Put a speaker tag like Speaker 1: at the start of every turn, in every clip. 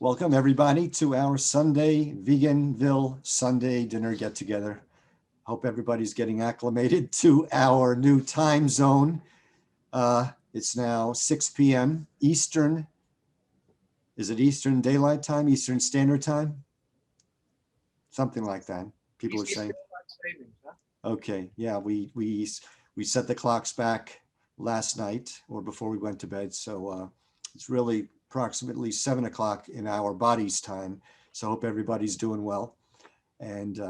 Speaker 1: Welcome everybody to our Sunday Veganville Sunday dinner get together. Hope everybody's getting acclimated to our new time zone. It's now 6 p.m. Eastern. Is it Eastern Daylight Time, Eastern Standard Time? Something like that. People are saying. Okay, yeah, we set the clocks back last night or before we went to bed, so it's really approximately 7 o'clock in our body's time. So I hope everybody's doing well. And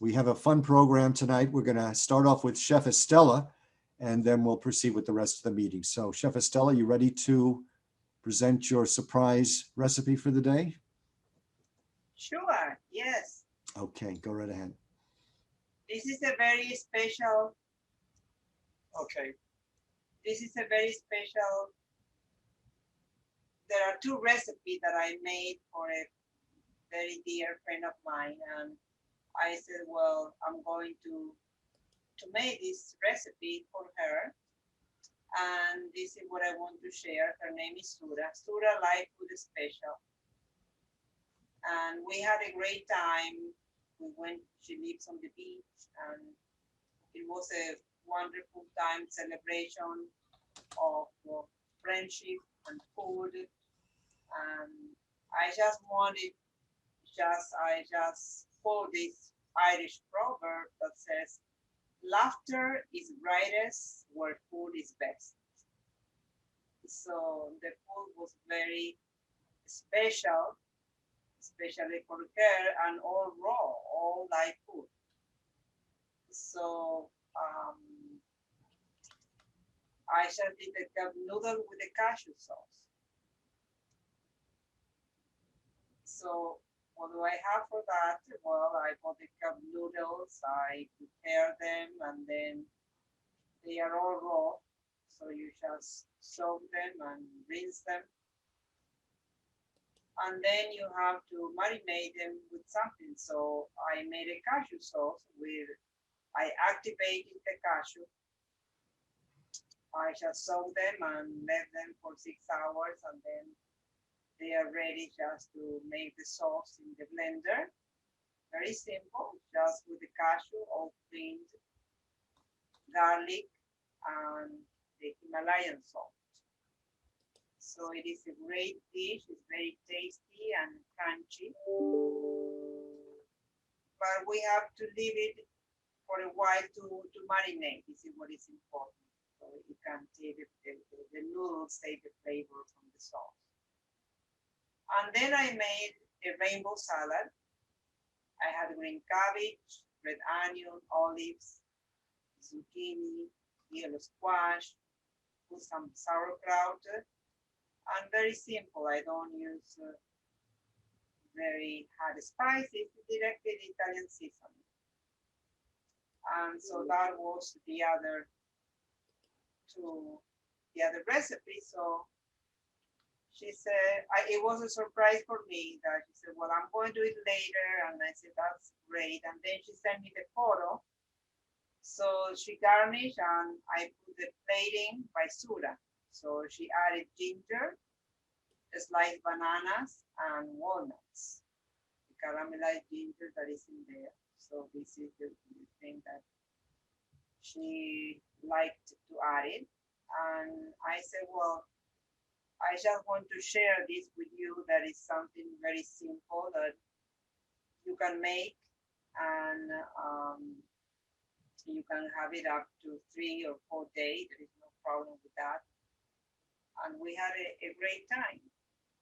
Speaker 1: we have a fun program tonight. We're going to start off with Chef Estella, and then we'll proceed with the rest of the meeting. So Chef Estella, you ready to present your surprise recipe for the day?
Speaker 2: Sure, yes.
Speaker 1: Okay, go right ahead.
Speaker 2: This is a very special,
Speaker 3: Okay.
Speaker 2: this is a very special, there are two recipes that I made for a very dear friend of mine. And I said, well, I'm going to make this recipe for her. And this is what I want to share. Her name is Sura. Sura Life Food Special. And we had a great time. She lives on the beach, and it was a wonderful time celebration of friendship and food. And I just wanted, I just quote this Irish proverb that says, laughter is brightest where food is best. So the food was very special, especially for her, and all raw, all live food. So I just did the cup noodle with the cashew sauce. So what do I have for that? Well, I bought the cup noodles, I prepare them, and then they are all raw. So you just soak them and rinse them. And then you have to marinate them with something. So I made a cashew sauce with, I activated the cashew. I just soak them and let them for 6 hours, and then they are ready just to make the sauce in the blender. Very simple, just with the cashew, all cleaned, garlic, and the Himalayan salt. So it is a great dish. It's very tasty and crunchy. But we have to leave it for a while to marinate. This is what is important. So you can take the noodles, take the flavor from the sauce. And then I made a rainbow salad. I had green cabbage, red onion, olives, zucchini, yellow squash, put some sauerkraut, and very simple. I don't use very hot spices, directly Italian seasoning. And so that was the other recipe. So she said, it was a surprise for me that she said, well, I'm going to do it later. And I said, that's great. And then she sent me the photo. So she garnished, and I put the plating by Sura. So she added ginger, sliced bananas, and walnuts. The caramelized ginger that is in there. So this is the thing that she liked to add it. And I said, well, I just want to share this with you. That is something very simple that you can make, and you can have it up to 3 or 4 days. There is no problem with that. And we had a great time.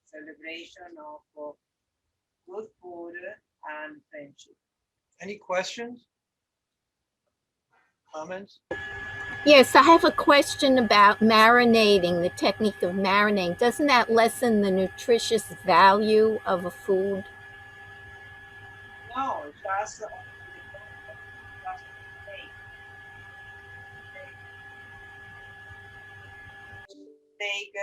Speaker 2: Celebration of good food and friendship.
Speaker 3: Any questions? Comments?
Speaker 4: Yes, I have a question about marinating, the technique of marinating. Doesn't that lessen the nutritious value of a food?
Speaker 2: No, just only the content, just take. Take,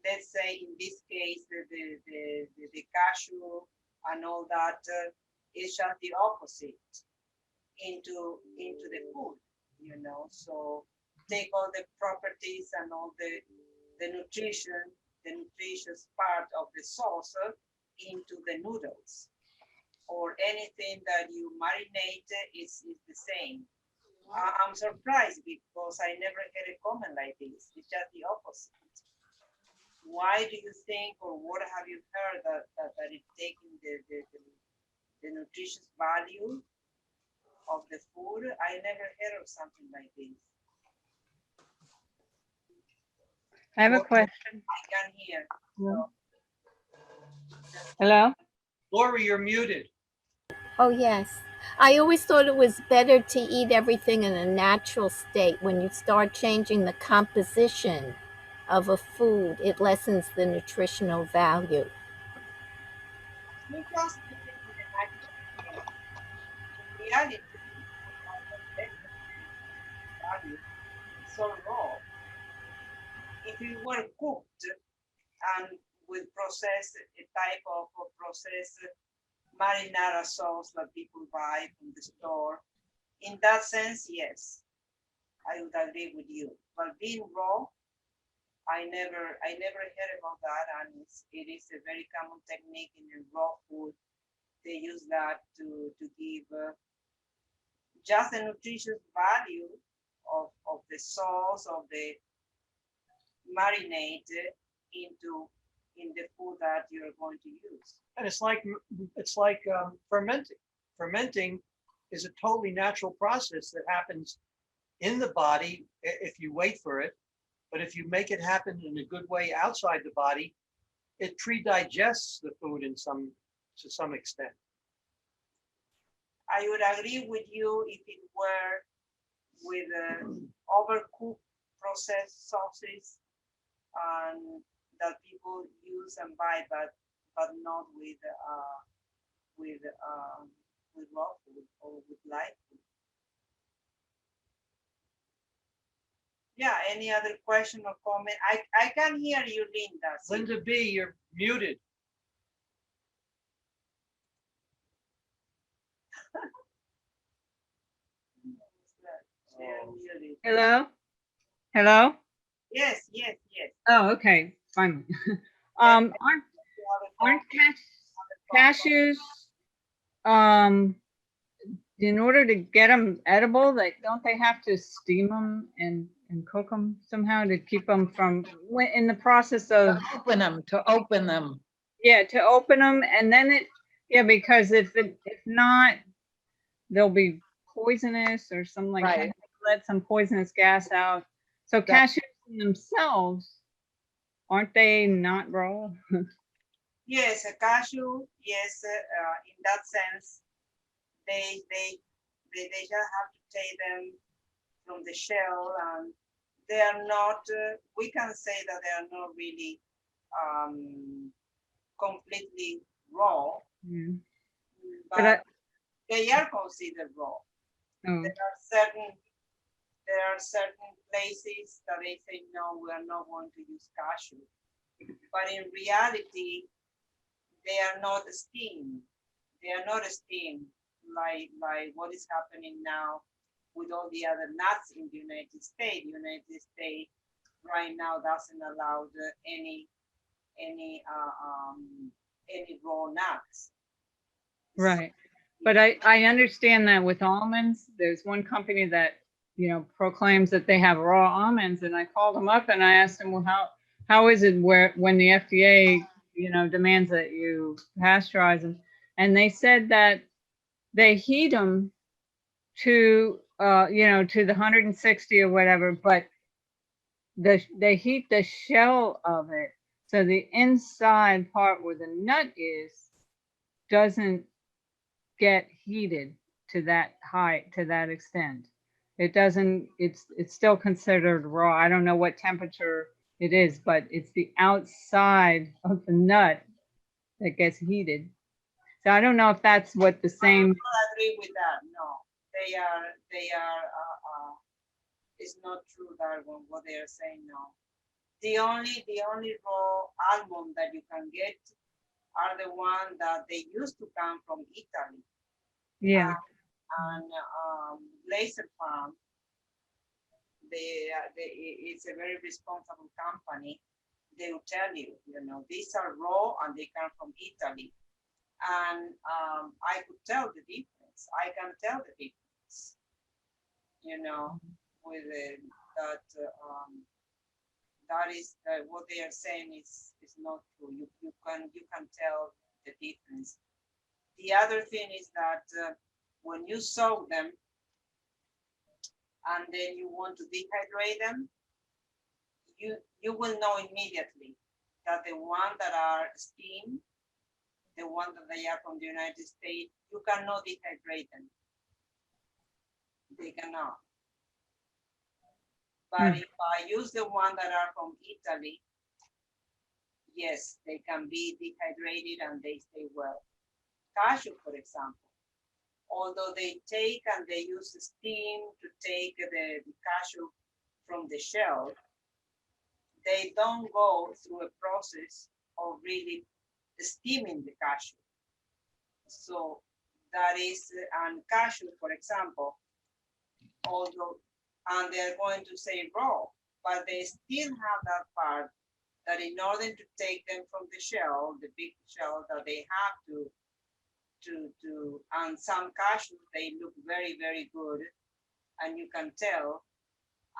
Speaker 2: let's say in this case, the cashew and all that is just the opposite into the food, you know. So take all the properties and all the nutrition, the nutritious part of the sauce into the noodles, or anything that you marinate is the same. I'm surprised because I never had a comment like this. It's just the opposite. Why do you think, or what have you heard that it's taking the nutritious value of the food? I never heard of something like this.
Speaker 5: I have a
Speaker 3: Well-
Speaker 5: question.
Speaker 2: I can hear. So,
Speaker 5: Hello?
Speaker 3: Lori, you're muted.
Speaker 4: Oh, yes. I always thought it was better to eat everything in a natural state. When you start changing the composition of a food, it lessens the nutritional value.
Speaker 2: we just do it in the natural state. In reality, we have no value. It's so raw. If it were cooked and with processed, a type of processed marinara sauce that people buy from the store, in that sense, yes, I would agree with you. But being raw, I never heard about that, and it is a very common technique in the raw food. They use that to give just the nutritious value of the sauce, of the marinade in the food that you're going to use.
Speaker 3: And it's like fermenting. Fermenting is a totally natural process that happens in the body if you wait for it. But if you make it happen in a good way outside the body, it pre-digests the food to some extent.
Speaker 2: I would agree with you if it were with overcooked processed sauces that people use and buy, but not with raw food or with live food. Yeah, any other question or comment? I can hear you, Linda. See?
Speaker 3: Linda B, you're muted.
Speaker 2: Share muted.
Speaker 5: Hello? Hello?
Speaker 2: Yes, yes, yes.
Speaker 5: Oh, okay, finally. Aren't cashews, in order to get them edible, don't they have to steam them and cook them somehow to keep them from, in the process of,
Speaker 6: To open them.
Speaker 5: yeah, to open them, and then because if not, they'll be poisonous or something like that.
Speaker 6: Right.
Speaker 5: Let some poisonous gas out. So cashews in themselves, aren't they not raw?
Speaker 2: Yes, a cashew, yes, in that sense, they just have to take them from the shell, and they are not, we can say that they are not really completely raw,
Speaker 5: Yeah.
Speaker 2: but they are considered raw.
Speaker 5: Oh,
Speaker 2: There are certain places that they say, no, we are not going to use cashew. But in reality, they are not steamed. They are not steamed like what is happening now with all the other nuts in the United States. United States right now doesn't allow any raw nuts.
Speaker 5: right. But I understand that with almonds, there's one company that, proclaims that they have raw almonds, and I called them up and I asked them, well, how is it when the FDA, demands that you pasteurize them? And they said that they heat them to, to the 160 or whatever, but they heat the shell of it. So the inside part where the nut is doesn't get heated to that height, to that extent. It doesn't, it's still considered raw. I don't know what temperature it is, but it's the outside of the nut that gets heated. So I don't know if that's what the
Speaker 2: I
Speaker 5: same,
Speaker 2: don't agree with that. No, they are. It's not true that what they are saying. No, the only raw almond that you can get are the ones that they used to come from Italy.
Speaker 5: yeah,
Speaker 2: And Laser Farm, it's a very responsible company. they will tell you, you know, these are raw and they come from Italy. And I could tell the difference. I can tell the difference, you know, with that that is what they are saying is not true. You can tell the difference. The other thing is that when you soak them and then you want to dehydrate them, you will know immediately that the one that are steamed, the one that they are from the United States, you cannot dehydrate them. They cannot. But if I use the one that are from Italy, yes, they can be dehydrated and they stay well. Cashew, for example, although they take and they use steam to take the cashew from the shell, they don't go through a process of really steaming the cashew. So that is, and cashew, for example, although, and they're going to say raw, but they still have that part that in order to take them from the shell, the big shell, that they have to, and some cashews, they look very, very good, and you can tell.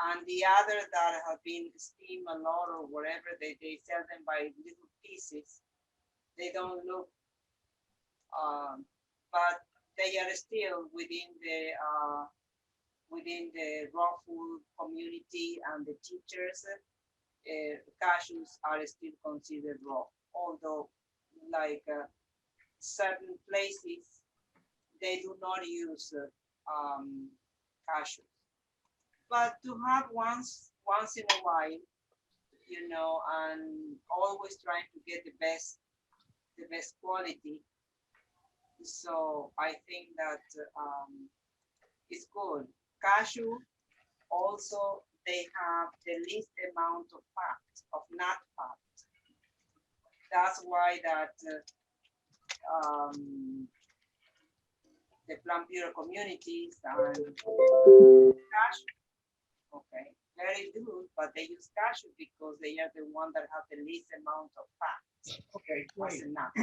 Speaker 2: And the other that have been steamed a lot or whatever, they sell them by little pieces. They don't look, but they are still within the raw food community and the teachers. Cashews are still considered raw, although like certain places they do not use cashews. But to have once in a while, you know, and always trying to get the best quality. So I think that it's good. Cashew also, they have the least amount of fat, of nut fat. That's why that the Plant Bureau communities and cashew, okay, very good, but they use cashew because they are the one that have the least amount of fat.
Speaker 3: Okay,
Speaker 2: What's
Speaker 3: great,
Speaker 2: enough?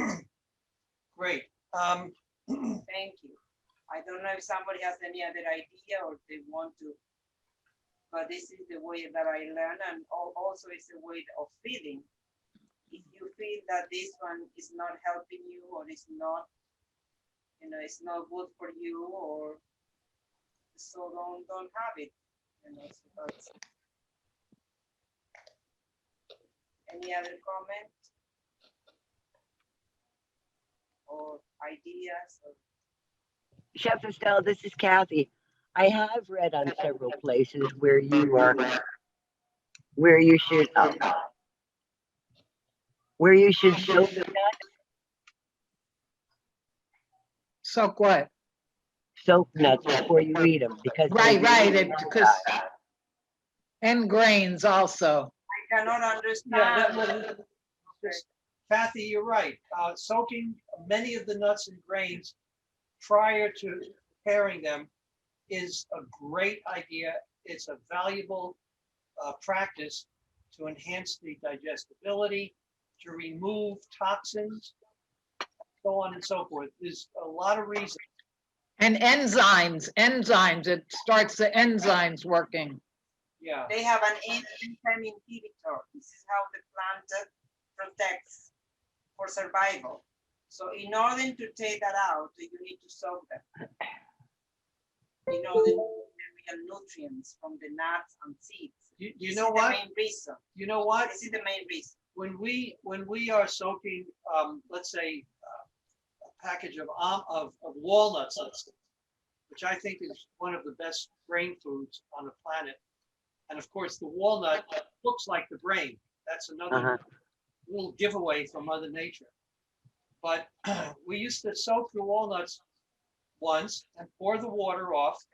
Speaker 3: great.
Speaker 2: Thank you. I don't know if somebody has any other idea or they want to, but this is the way that I learn, and also it's a way of feeling. If you feel that this one is not helping you or it's not, you know, it's not good for you, or so don't have it. You know, so that's, any other comment or ideas? Or
Speaker 7: Chef Estelle, this is Kathy. I have read on several places where you should soak
Speaker 6: Soak what?
Speaker 7: nuts before you eat them because
Speaker 6: Right, because, and grains also.
Speaker 2: I cannot understand.
Speaker 3: Kathy, you're right. Soaking many of the nuts and grains prior to preparing them is a great idea. It's a valuable practice to enhance the digestibility, to remove toxins, so on and so forth. There's a lot of reasons.
Speaker 6: And enzymes, it starts the enzymes working.
Speaker 3: Yeah.
Speaker 2: They have an enzyme inhibitor. This is how the plant protects for survival. So in order to take that out, you need to soak them. In order to get real nutrients from the nuts and seeds.
Speaker 3: You know what?
Speaker 2: The main reason.
Speaker 3: You know what?
Speaker 2: This is the main reason.
Speaker 3: When we are soaking, let's say, a package of walnuts, which I think is one of the best brain foods on the planet, and of course the walnut looks like the brain. That's another little giveaway from Mother Nature. But we used to soak the walnuts once and pour the water off.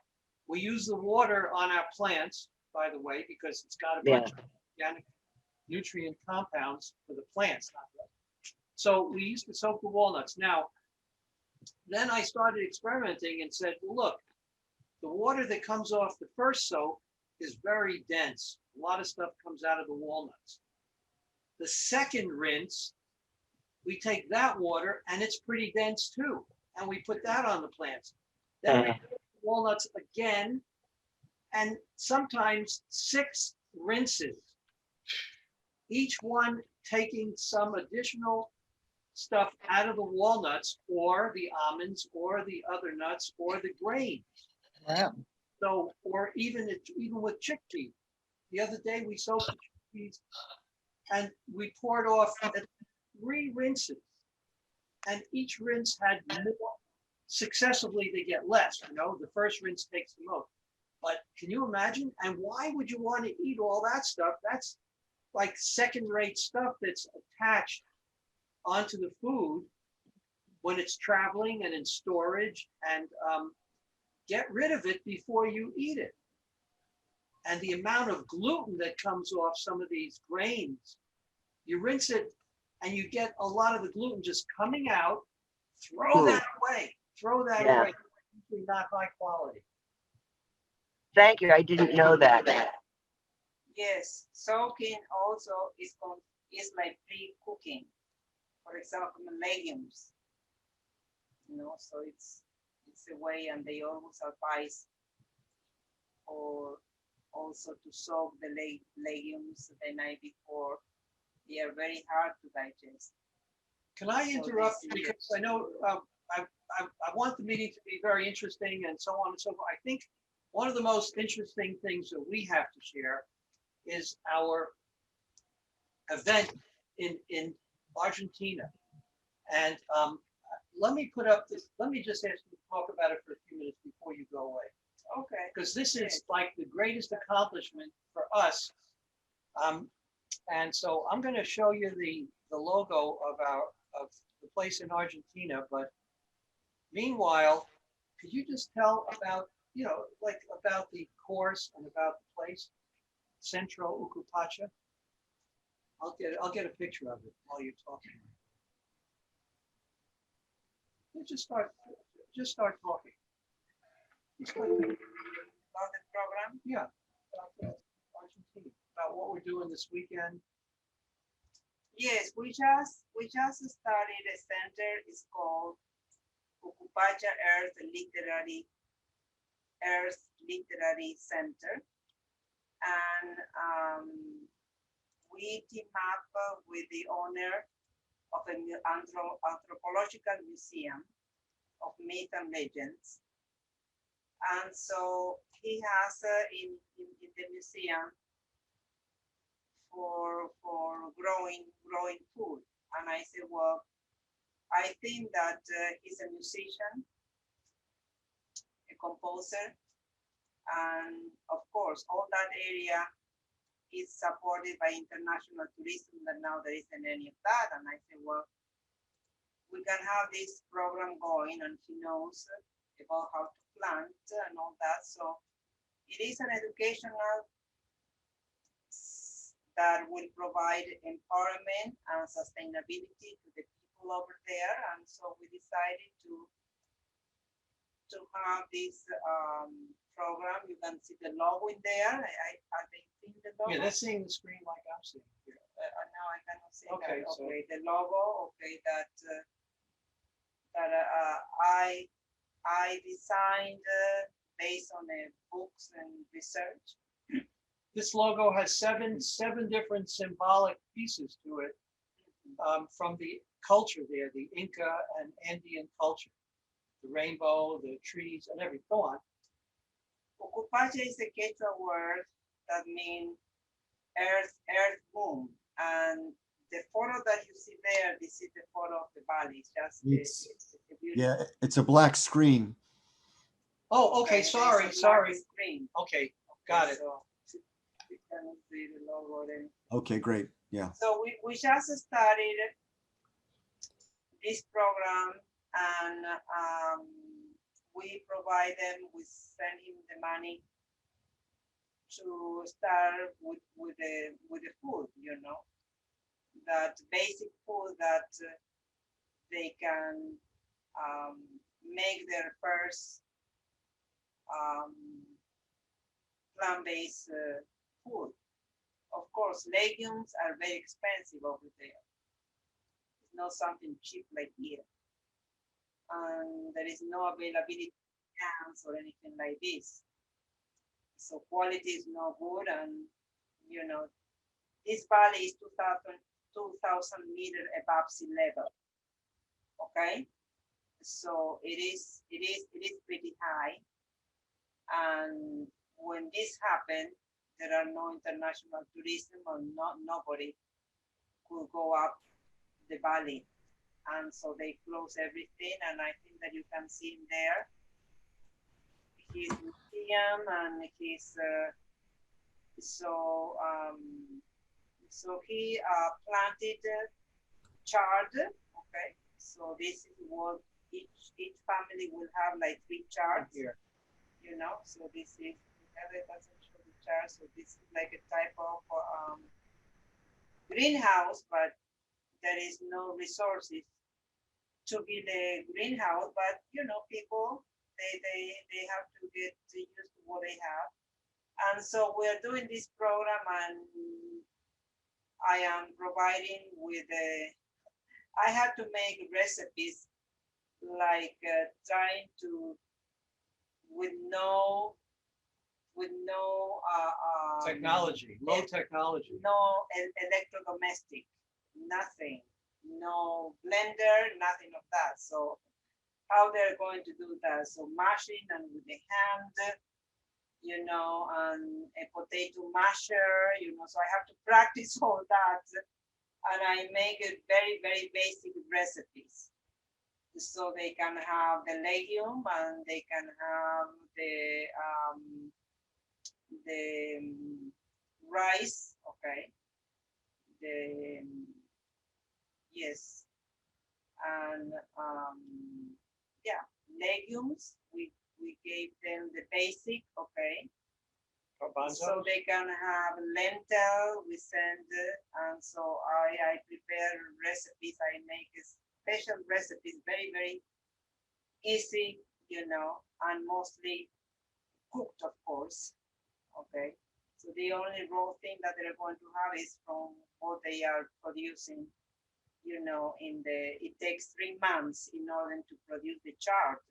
Speaker 3: We use the water on our plants, by the way, because it's got a bunch of organic nutrient compounds for the plants. So we used to soak the walnuts. Now, then I started experimenting and said, well, look, the water that comes off the first soak is very dense. A lot of stuff comes out of the walnuts. The second rinse, we take that water and it's pretty dense too. And we put that on the plants. Then we put walnuts again, and sometimes 6 rinses, each one taking some additional stuff out of the walnuts or the almonds or the other nuts or the grain.
Speaker 6: Yeah.
Speaker 3: So, or even with chickpeas. The other day we soaked the chickpeas and we poured off 3 rinses, and each rinse had more. Successively, they get less. You know, the first rinse takes the most. But can you imagine? And why would you want to eat all that stuff? That's like second-rate stuff that's attached onto the food when it's traveling and in storage. And get rid of it before you eat it. And the amount of gluten that comes off some of these grains, you rinse it and you get a lot of the gluten just coming out. Throw that away. Throw that
Speaker 7: Yeah.
Speaker 3: away. Usually not high quality.
Speaker 7: Thank you. I didn't know that.
Speaker 2: Yes, soaking also is like pre-cooking. For example, legumes. You know, so it's a way, and they always advise or also to soak the legumes the night before. They are very hard to digest.
Speaker 3: Can I
Speaker 2: So
Speaker 3: interrupt?
Speaker 2: this is-
Speaker 3: Because I know I want the meeting to be very interesting and so on and so forth. I think one of the most interesting things that we have to share is our event in Argentina. And let me put up this, let me just ask you to talk about it for a few minutes before you go away.
Speaker 2: Okay.
Speaker 3: Because this is like the greatest accomplishment for us. And so I'm going to show you the logo of the place in Argentina. But meanwhile, could you just tell about, you know, like about the course and about the place, Centro Ucupacha? I'll get a picture of it while you're talking. You just start talking. Just start talking.
Speaker 2: About the program.
Speaker 3: Yeah, about Argentina, about what we're doing this weekend.
Speaker 2: Yes, we just started a center. It's called Ucupacha Earth Literary Center, and we team up with the owner of an anthropological museum of myth and legends, and so he has in the museum for growing food. And I said, well, I think that he's a musician, a composer, and of course, all that area is supported by international tourism, that now there isn't any of that. And I said, well, we can have this program going, and he knows about how to plant and all that. So it is an educational that will provide empowerment and sustainability to the people over there. And so we decided to have this program. You can see the logo in there. Have they seen the logo?
Speaker 3: Yeah, they're seeing the screen like I'm seeing here.
Speaker 2: Now I cannot see
Speaker 3: Okay,
Speaker 2: that.
Speaker 3: so-
Speaker 2: Okay, the logo. Okay, that I designed based on books and research.
Speaker 3: This logo has seven different symbolic pieces to it from the culture there, the Inca and Andean culture, the rainbow, the trees, and everything. Go on.
Speaker 2: Ucupacha is a Quechua word that means earth womb, and the photo that you see there, this is the photo of the valley. It's just
Speaker 1: It's-
Speaker 2: a beautiful.
Speaker 1: Yeah, it's a black screen.
Speaker 3: Oh, okay,
Speaker 2: It's a
Speaker 3: sorry.
Speaker 2: black screen.
Speaker 3: Okay, got it.
Speaker 2: So you can see the logo then.
Speaker 1: Okay, great. Yeah.
Speaker 2: So we just started this program, and we provide them, we send him the money to start with the food, you know, that basic food that they can make their first plant-based food. Of course, legumes are very expensive over there. It's not something cheap like here. And there is no availability of cans or anything like this. So quality is no good. And, you know, this valley is 2,000 meters above sea level. Okay. So it is pretty high. And when this happened, there are no international tourism or nobody could go up the valley. And so they close everything. And I think that you can see him there. His museum and his, so he planted chard. Okay. So this is what each family will have, like 3 chards.
Speaker 3: Here.
Speaker 2: You know, so this is, it doesn't show the chart, so this is like a type of greenhouse, but there is no resources to build a greenhouse. But you know, people they have to get used to what they have, and so we are doing this program, and I am providing with I had to make recipes, like trying to with no
Speaker 3: Technology, low technology.
Speaker 2: no electrodomestic, nothing, no blender, nothing of that. So how they're going to do that? So mashing and with the hand, you know, and a potato masher, you know. So I have to practice all that, and I make it very, very basic recipes. So they can have the legume and they can have the rice, okay, the yes, and yeah, legumes. We gave them the basic, okay, so
Speaker 3: Garbanzos?
Speaker 2: they can have lentil. We send, and so I prepare recipes. I make special recipes, very, very easy, you know, and mostly cooked, of course. Okay. So the only raw thing that they're going to have is from what they are producing, you know, it takes 3 months in order to produce the chart.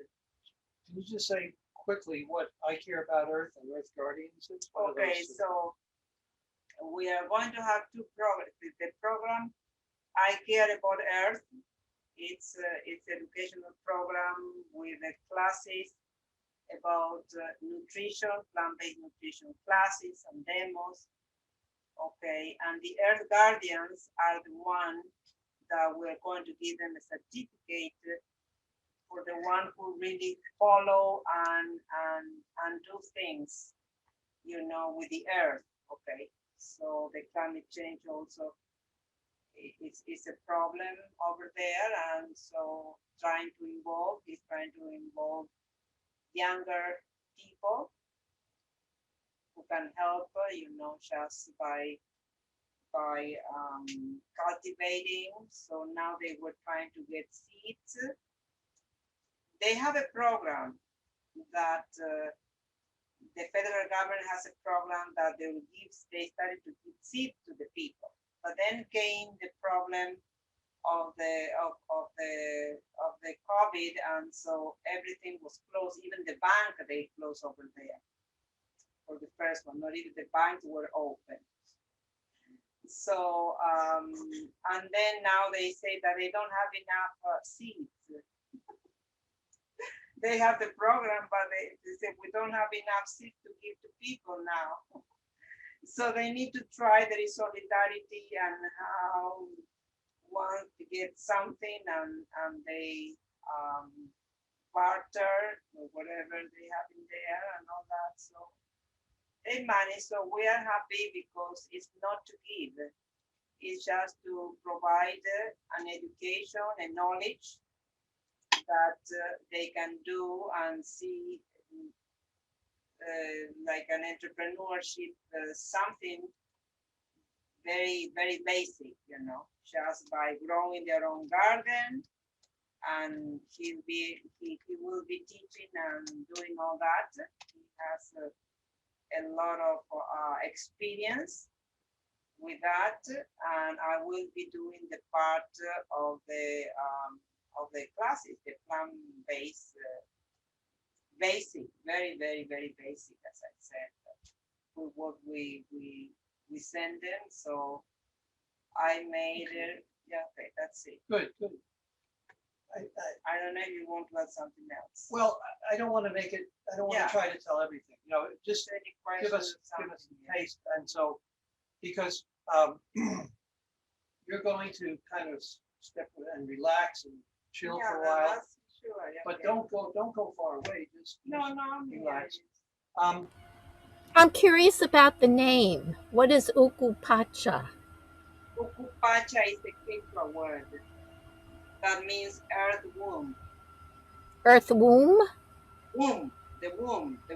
Speaker 3: Can you just say quickly what I Care About Earth and Earth Guardians is? What are
Speaker 2: Okay,
Speaker 3: those two?
Speaker 2: so we are going to have 2 programs. The program I Care About Earth, it's educational program with classes about nutrition, plant-based nutrition classes and demos. Okay, and the Earth Guardians are the one that we're going to give them a certificate for the one who really follow and do things, you know, with the earth. Okay, so the climate change also is a problem over there, and so trying to involve younger people who can help, you know, just by cultivating. So now they were trying to get seeds. They have a program that the federal government has a program that they started to give seeds to the people. But then came the problem of the COVID, and so everything was closed. Even the bank they closed over there for the first one. Not even the banks were open. So and then now they say that they don't have enough seeds. They have the program, but they say we don't have enough seeds to give to people now. So they need to try. There is solidarity and how one to get something, and they barter or whatever they have in there and all that. So they manage. So we are happy because it's not to give. It's just to provide an education and knowledge that they can do and see like an entrepreneurship, something very, very basic, you know, just by growing their own garden. And he will be teaching and doing all that. He has a lot of experience. with that, and I will be doing the part of the classes, the plant-based, basic, very, very, very basic, as I said, with what we send them. So I made it. Yeah, okay, that's it.
Speaker 3: Good, good.
Speaker 2: I don't know if you want to add something else.
Speaker 3: Well, I don't want to make it, I don't want
Speaker 2: Yeah.
Speaker 3: to try to tell everything, you know, just
Speaker 2: Any
Speaker 3: give
Speaker 2: questions
Speaker 3: us
Speaker 2: or
Speaker 3: a
Speaker 2: something? Yeah.
Speaker 3: taste. And so, because you're going to kind of step and relax and chill
Speaker 2: Yeah,
Speaker 3: for a while,
Speaker 2: that's sure. Yeah,
Speaker 3: but
Speaker 2: yeah.
Speaker 3: don't go far away. Just
Speaker 2: No, no, I'm here.
Speaker 3: relax. Um,
Speaker 4: I'm curious about the name. What is Ukupacha?
Speaker 2: Ukupacha is the Quechua word that means earth womb.
Speaker 4: Earth womb?
Speaker 2: Womb, the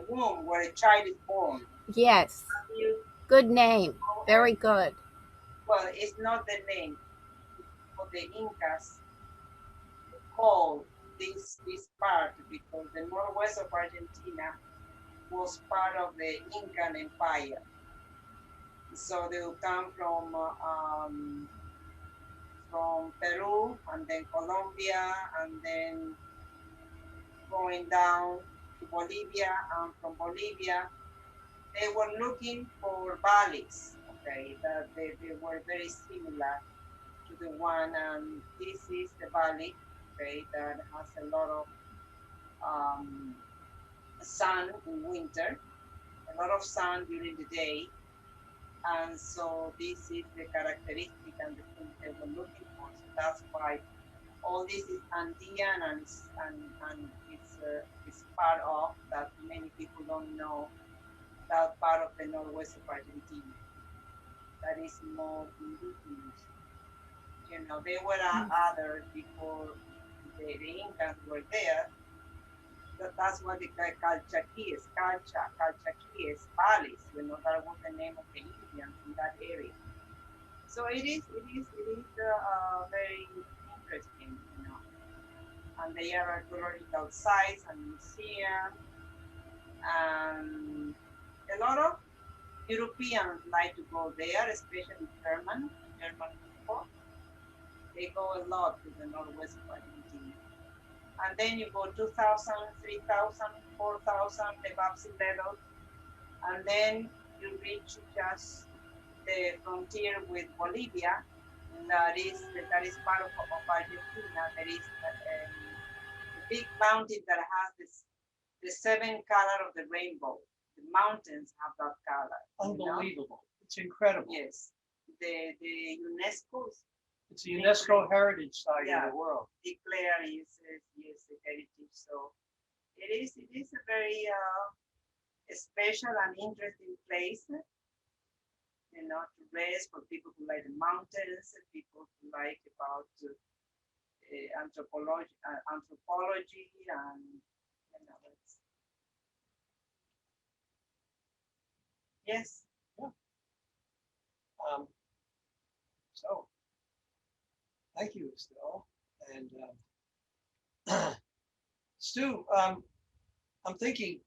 Speaker 2: womb where a child is born.
Speaker 4: Yes.
Speaker 2: You
Speaker 4: Good name.
Speaker 2: know,
Speaker 4: Very good.
Speaker 2: well, it's not the name. But the Incas called this part because the northwest of Argentina was part of the Incan Empire. So they would come from Peru and then Colombia and then going down to Bolivia, and from Bolivia they were looking for valleys, okay, that they were very similar to the one, and this is the valley, okay, that has a lot of um, sun in winter, a lot of sun during the day, and so this is the characteristic and the thing they were looking for. So that's why all this is Andean, and it's part of that many people don't know, that part of the northwest of Argentina that is more indigenous. You know, there were others before the Incas were there. That's what they call Calchaquíes, Calchaquíes, valleys. You know, that was the name of the Indians in that area. So it is very interesting, you know. And they are archaeological sites and museums, and a lot of Europeans like to go there, especially German people. They go a lot to the northwest of Argentina. And then you go 2,000, 3,000, 4,000, the sea level, and then you reach just the frontier with Bolivia. That is part of Argentina. There is a big mountain that has the seven color of the rainbow. The mountains have that color.
Speaker 3: unbelievable. It's incredible.
Speaker 2: Yes. The UNESCO's
Speaker 3: It's a UNESCO heritage site
Speaker 2: Yeah.
Speaker 3: in the world.
Speaker 2: declare is a heritage. So it is a very special and interesting place, you know, to rest for people who like the mountains, people who like about anthropology, and you know, yes.
Speaker 3: So, thank you, Estelle. And Stu, I'm thinking,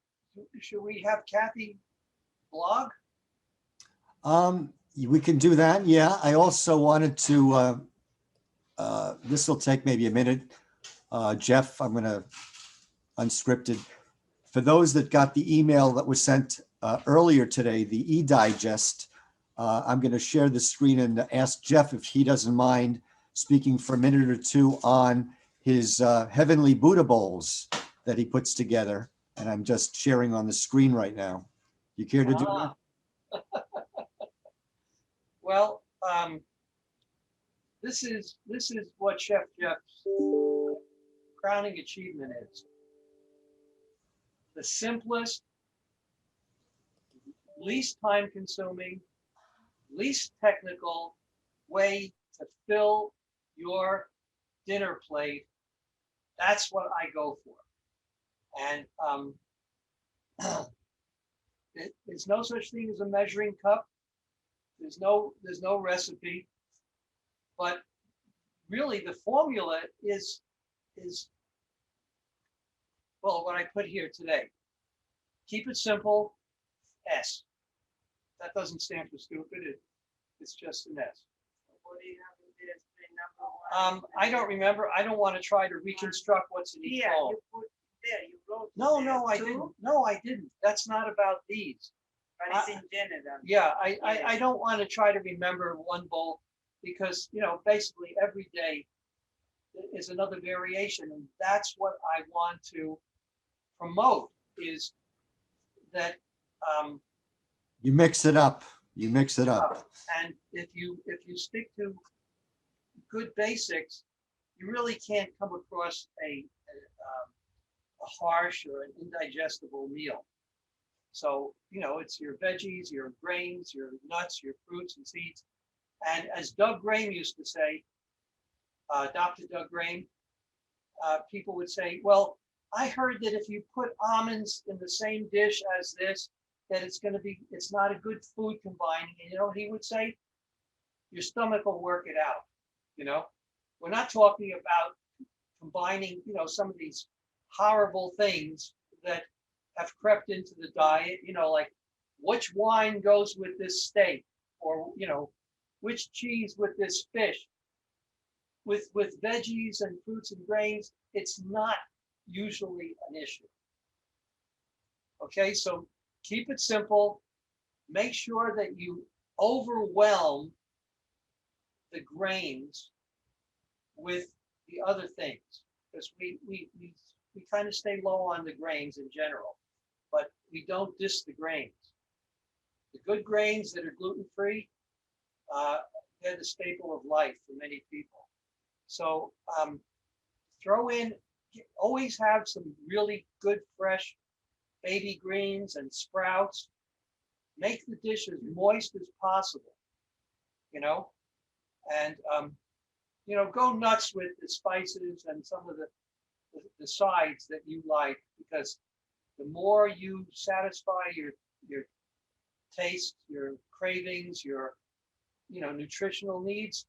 Speaker 3: should we have Kathy blog?
Speaker 1: We can do that. Yeah, I also wanted to, this will take maybe a minute. Jeff, I'm going to unscripted. For those that got the email that was sent earlier today, the e-digest, I'm going to share the screen and ask Jeff if he doesn't mind speaking for a minute or two on his heavenly Buddha bowls that he puts together. And I'm just sharing on the screen right now. You care to do that?
Speaker 3: Well, this is what Chef Jeff's crowning achievement is. The simplest, least time consuming, least technical way to fill your dinner plate. That's what I go for. And there's no such thing as a measuring cup. There's no recipe, but really the formula is well, what I put here today. Keep it simple. S. That doesn't stand for stupid. It's just an S.
Speaker 2: What do you have in there? Number one.
Speaker 3: I don't remember. I don't want to try to reconstruct what's in each
Speaker 2: Yeah,
Speaker 3: bowl.
Speaker 2: you put there, you wrote.
Speaker 3: No,
Speaker 2: there,
Speaker 3: no, I
Speaker 2: two,
Speaker 3: didn't. No, I didn't. That's not about these.
Speaker 2: But it's in general.
Speaker 3: Yeah, I don't want to try to remember one bowl because, you know, basically every day is another variation. And that's what I want to promote is that,
Speaker 1: You mix it up. You mix it up.
Speaker 3: and if you stick to good basics, you really can't come across a harsh or an indigestible meal. So, you know, it's your veggies, your grains, your nuts, your fruits and seeds. And as Doug Graham used to say, Dr. Doug Graham, people would say, well, I heard that if you put almonds in the same dish as this, that it's not a good food combining. And you know what he would say? Your stomach will work it out. You know, we're not talking about combining, you know, some of these horrible things that have crept into the diet, you know, like which wine goes with this steak, or, you know, which cheese with this fish. With veggies and fruits and grains, it's not usually an issue. Okay, so keep it simple. Make sure that you overwhelm the grains with the other things, because we kind of stay low on the grains in general, but we don't diss the grains. The good grains that are gluten-free, they're the staple of life for many people. So throw in, always have some really good fresh baby greens and sprouts. Make the dish as moist as possible, you know, and you know, go nuts with the spices and some of the sides that you like, because the more you satisfy your taste, your cravings, your, you know, nutritional needs,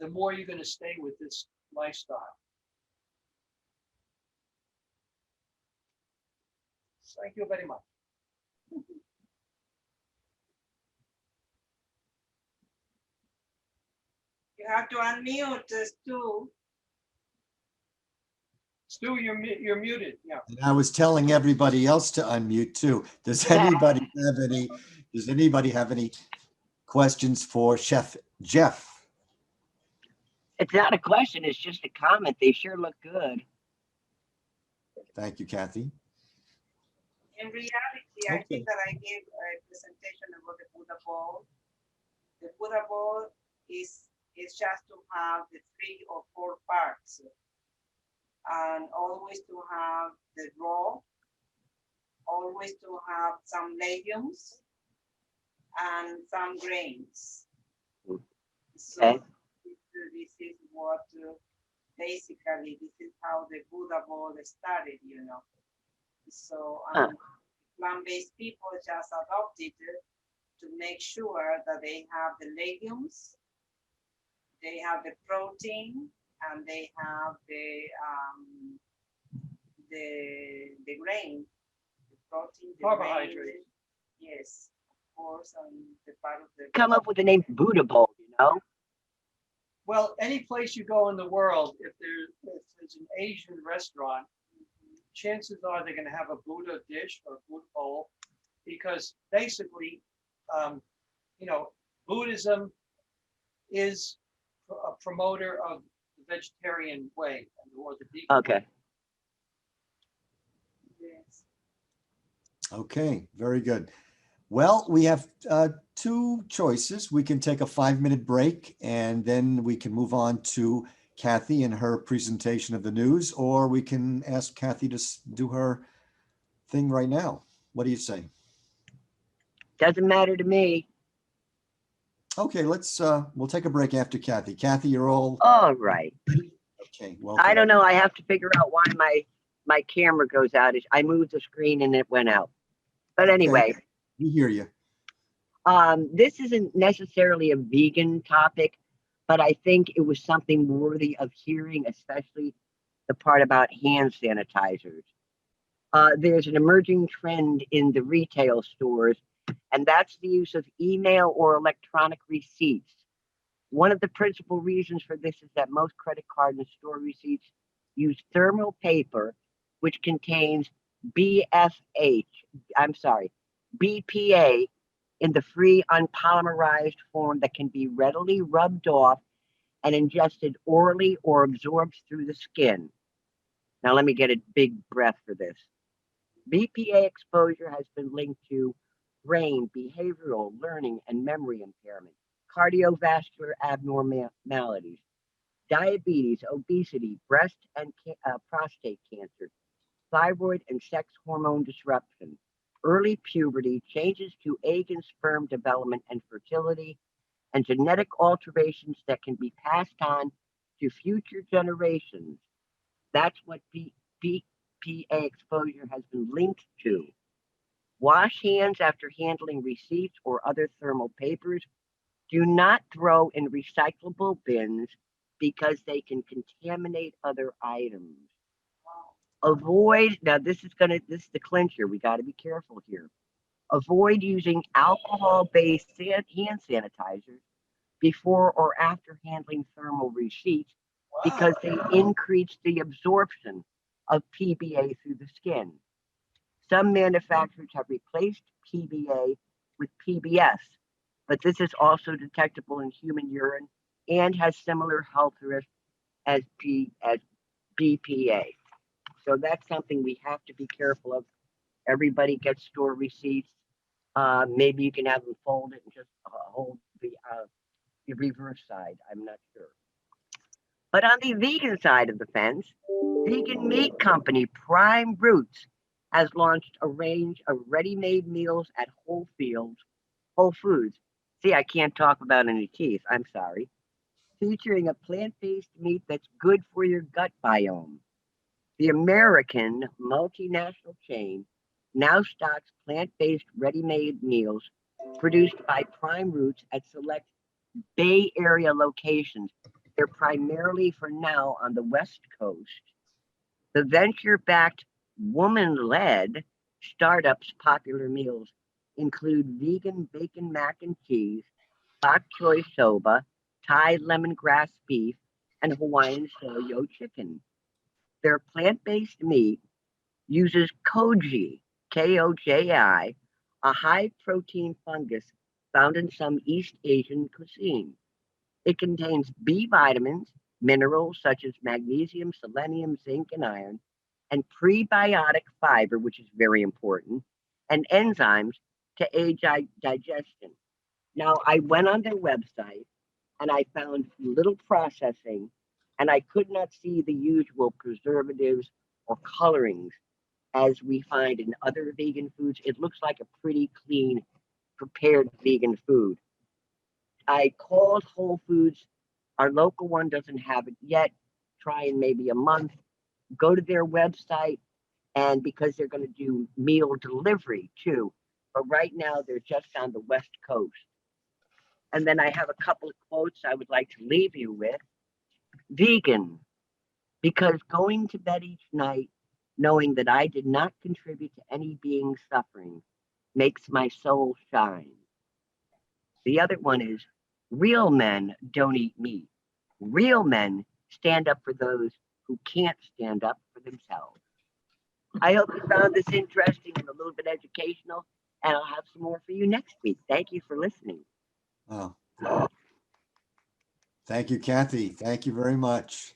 Speaker 3: the more you're going to stay with this lifestyle. Thank you very much.
Speaker 2: You have to unmute this too.
Speaker 3: Stu, you're muted. Yeah.
Speaker 1: And I was telling everybody else to unmute too. Does anybody have any questions for Chef Jeff?
Speaker 7: It's not a question, it's just a comment. They sure look good.
Speaker 1: Thank you, Kathy.
Speaker 2: In reality, I
Speaker 1: Okay.
Speaker 2: think that I gave a presentation about the Buddha bowl. The Buddha bowl is just to have the 3 or 4 parts, and always to have the raw, always to have some legumes and some grains. So
Speaker 7: Okay.
Speaker 2: this is what basically this is how the Buddha bowl started, you know. So plant-based people just adopted to make sure that they have the legumes, they have the protein, and they have the grain, the protein, the
Speaker 3: Carbohydrate.
Speaker 2: grain, yes, of course, and the part of the
Speaker 7: Come up with the name Buddha Bowl, you know?
Speaker 3: Well, any place you go in the world, if there's an Asian restaurant, chances are they're going to have a Buddha dish or Buddha bowl, because basically, you know, Buddhism is a promoter of the vegetarian way, or the vegan
Speaker 7: Okay.
Speaker 3: way.
Speaker 2: yes.
Speaker 1: Okay, very good. Well, we have 2 choices. We can take a 5-minute break and then we can move on to Kathy and her presentation of the news, or we can ask Kathy to do her thing right now. What do you say?
Speaker 7: Doesn't matter to me.
Speaker 1: Okay, we'll take a break after Kathy. Kathy, you're all
Speaker 7: All right.
Speaker 1: okay. Well,
Speaker 7: I don't know. I have to figure out why my camera goes out. I moved the screen and it went out. But anyway,
Speaker 1: we hear you.
Speaker 7: this isn't necessarily a vegan topic, but I think it was something worthy of hearing, especially the part about hand sanitizers. There's an emerging trend in the retail stores and that's the use of email or electronic receipts. One of the principal reasons for this is that most credit card and store receipts use thermal paper, which contains BPA in the free unpolymerized form that can be readily rubbed off and ingested orally or absorbed through the skin. Now let me get a big breath for this. BPA exposure has been linked to brain, behavioral, learning, and memory impairment, cardiovascular abnormalities, diabetes, obesity, breast and prostate cancer, thyroid and sex hormone disruption, early puberty, changes to egg and sperm development and fertility, and genetic alterations that can be passed on to future generations. That's what BPA exposure has been linked to. Wash hands after handling receipts or other thermal papers. Do not throw in recyclable bins because they can contaminate other items. Avoid, now this is the clincher. We got to be careful here. Avoid using alcohol-based hand sanitizers before or after handling thermal receipts because they increase the absorption of PBA through the skin. Some manufacturers have replaced PBA with PBS, but this is also detectable in human urine and has similar health risks as BPA. So that's something we have to be careful of. Everybody gets store receipts. Maybe you can have them fold it and just hold the reverse side. I'm not sure. But on the vegan side of the fence, vegan meat company Prime Roots has launched a range of ready-made meals at Whole Foods. See, I can't talk about any teeth. I'm sorry. Featuring a plant-based meat that's good for your gut biome. The American multinational chain now stocks plant-based ready-made meals produced by Prime Roots at select Bay Area locations. They're primarily for now on the West Coast. The venture-backed, woman-led startup's popular meals include vegan bacon mac and cheese, bok choy soba, Thai lemongrass beef, and Hawaiian soyo chicken. Their plant-based meat uses koji, Koji, a high-protein fungus found in some East Asian cuisine. It contains B vitamins, minerals such as magnesium, selenium, zinc, and iron, and prebiotic fiber, which is very important, and enzymes to aid digestion. Now, I went on their website and I found little processing, and I could not see the usual preservatives or colorings as we find in other vegan foods. It looks like a pretty clean, prepared vegan food. I called Whole Foods. Our local one doesn't have it yet. Try in maybe a month. Go to their website, and because they're going to do meal delivery too. But right now, they're just on the West Coast. And then I have a couple of quotes I would like to leave you with. Vegan, because going to bed each night knowing that I did not contribute to any being suffering makes my soul shine. The other one is, real men don't eat meat. Real men stand up for those who can't stand up for themselves. I hope you found this interesting and a little bit educational, and I'll have some more for you next week. Thank you for listening.
Speaker 1: Oh. Thank you, Kathy. Thank you very much.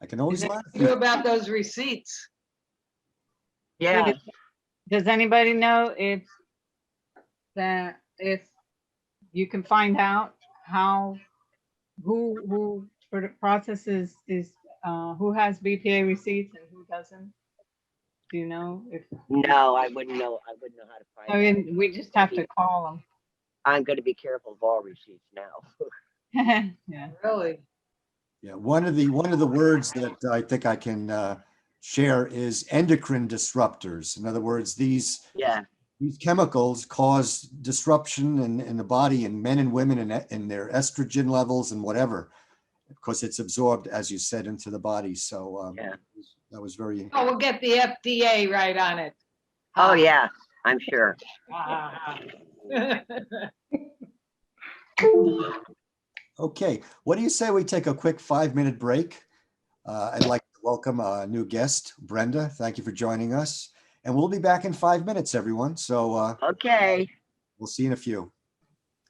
Speaker 1: I can always laugh.
Speaker 6: You about those receipts.
Speaker 7: Yeah,
Speaker 5: Does anybody know if you can find out who processes is who has BPA receipts and who doesn't? Do you know if?
Speaker 7: no, I wouldn't know. I wouldn't know how to find
Speaker 5: I
Speaker 7: out.
Speaker 5: mean, we just have to call
Speaker 7: I'm going to be careful of all receipts now.
Speaker 5: them. Yeah.
Speaker 6: Really?
Speaker 1: Yeah, one of the words that I think I can share is endocrine disruptors. In other words, these
Speaker 7: Yeah,
Speaker 1: chemicals cause disruption in the body in men and women in their estrogen levels and whatever, because it's absorbed, as you said, into the body. So
Speaker 7: yeah.
Speaker 1: that was very.
Speaker 6: Oh, we'll get the FDA right on it.
Speaker 7: Oh, yeah. I'm sure.
Speaker 1: Okay, what do you say we take a quick 5-minute break? I'd like to welcome a new guest, Brenda. Thank you for joining us. And we'll be back in 5 minutes, everyone. So
Speaker 7: Okay.
Speaker 1: we'll see you in a few.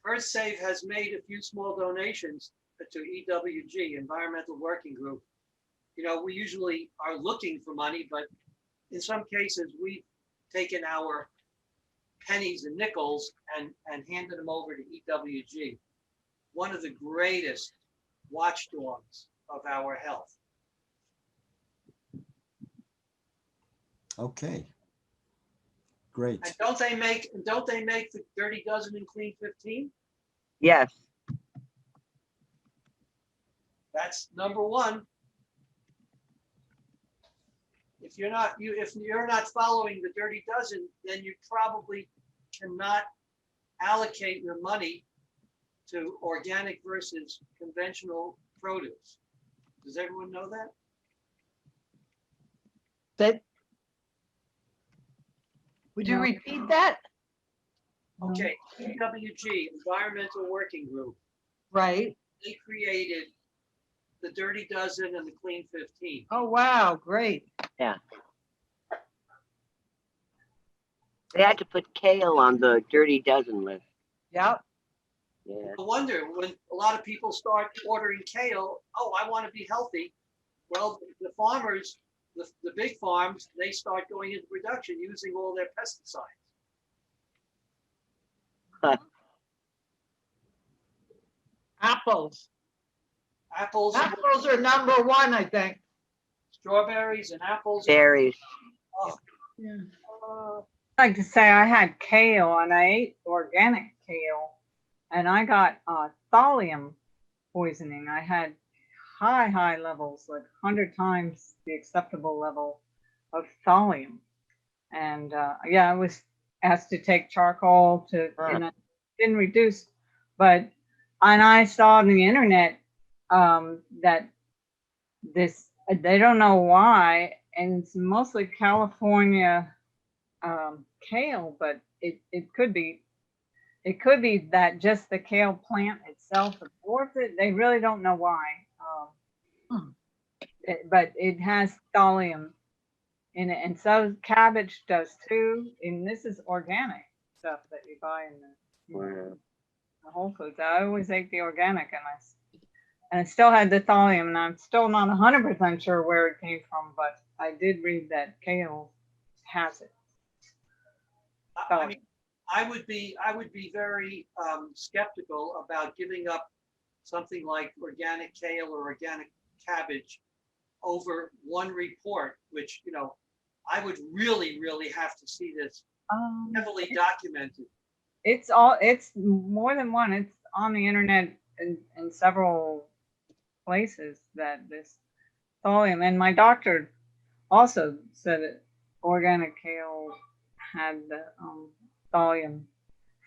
Speaker 3: EarthSave has made a few small donations to EWG, Environmental Working Group. You know, we usually are looking for money, but in some cases, we've taken our pennies and nickels and handed them over to EWG, one of the greatest watchdogs of our health.
Speaker 1: Okay. Great.
Speaker 3: And don't they make the Dirty Dozen and Clean 15?
Speaker 7: Yes.
Speaker 3: That's number one. If you're not following the Dirty Dozen, then you probably cannot allocate your money to organic versus conventional produce. Does everyone know that?
Speaker 6: That, would you
Speaker 5: No.
Speaker 6: repeat that?
Speaker 3: Okay, EWG, Environmental Working Group,
Speaker 6: Right.
Speaker 3: they created the Dirty Dozen and the Clean 15.
Speaker 6: Oh, wow, great.
Speaker 7: They had to put kale on the Dirty Dozen list.
Speaker 6: Yep.
Speaker 7: Yeah.
Speaker 3: No wonder when a lot of people start ordering kale, oh, I want to be healthy. Well, the farmers, the big farms, they start going into production using all their pesticides.
Speaker 6: Apples.
Speaker 3: Apples,
Speaker 6: Apples are number one, I think.
Speaker 3: strawberries and apples.
Speaker 7: Berries.
Speaker 3: Oh,
Speaker 5: Yeah.
Speaker 3: uh,
Speaker 5: I'd like to say I had kale and I ate organic kale and I got thallium poisoning. I had high levels, like 100 times the acceptable level of thallium. And yeah, I was asked to take charcoal and it didn't reduce, and I saw on the internet that they don't know why, and it's mostly California kale, but it could be that just the kale plant itself absorbs it. They really don't know why. But it has thallium in it, and so cabbage does too. And this is organic stuff that you buy in the Whole Foods. I always ate the organic, and it still had the thallium, and I'm still not 100% sure where it came from, but I did read that kale has it.
Speaker 3: I mean, I would be very skeptical about giving up something like organic kale or organic cabbage over one report, which, you know, I would really have to see this heavily documented.
Speaker 5: It's more than one. It's on the internet in several places that this thallium, and my doctor also said that organic kale had the thallium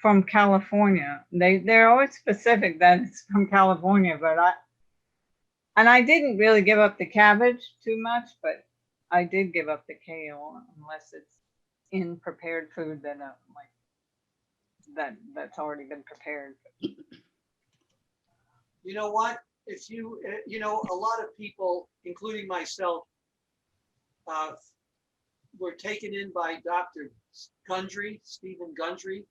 Speaker 5: from California. They're always specific that it's from California, but I didn't really give up the cabbage too much, but I did give up the kale unless it's in prepared food that's already been prepared.
Speaker 3: You know what? If you know, a lot of people, including myself, were taken in by Dr. Gundry, Stephen Gundry.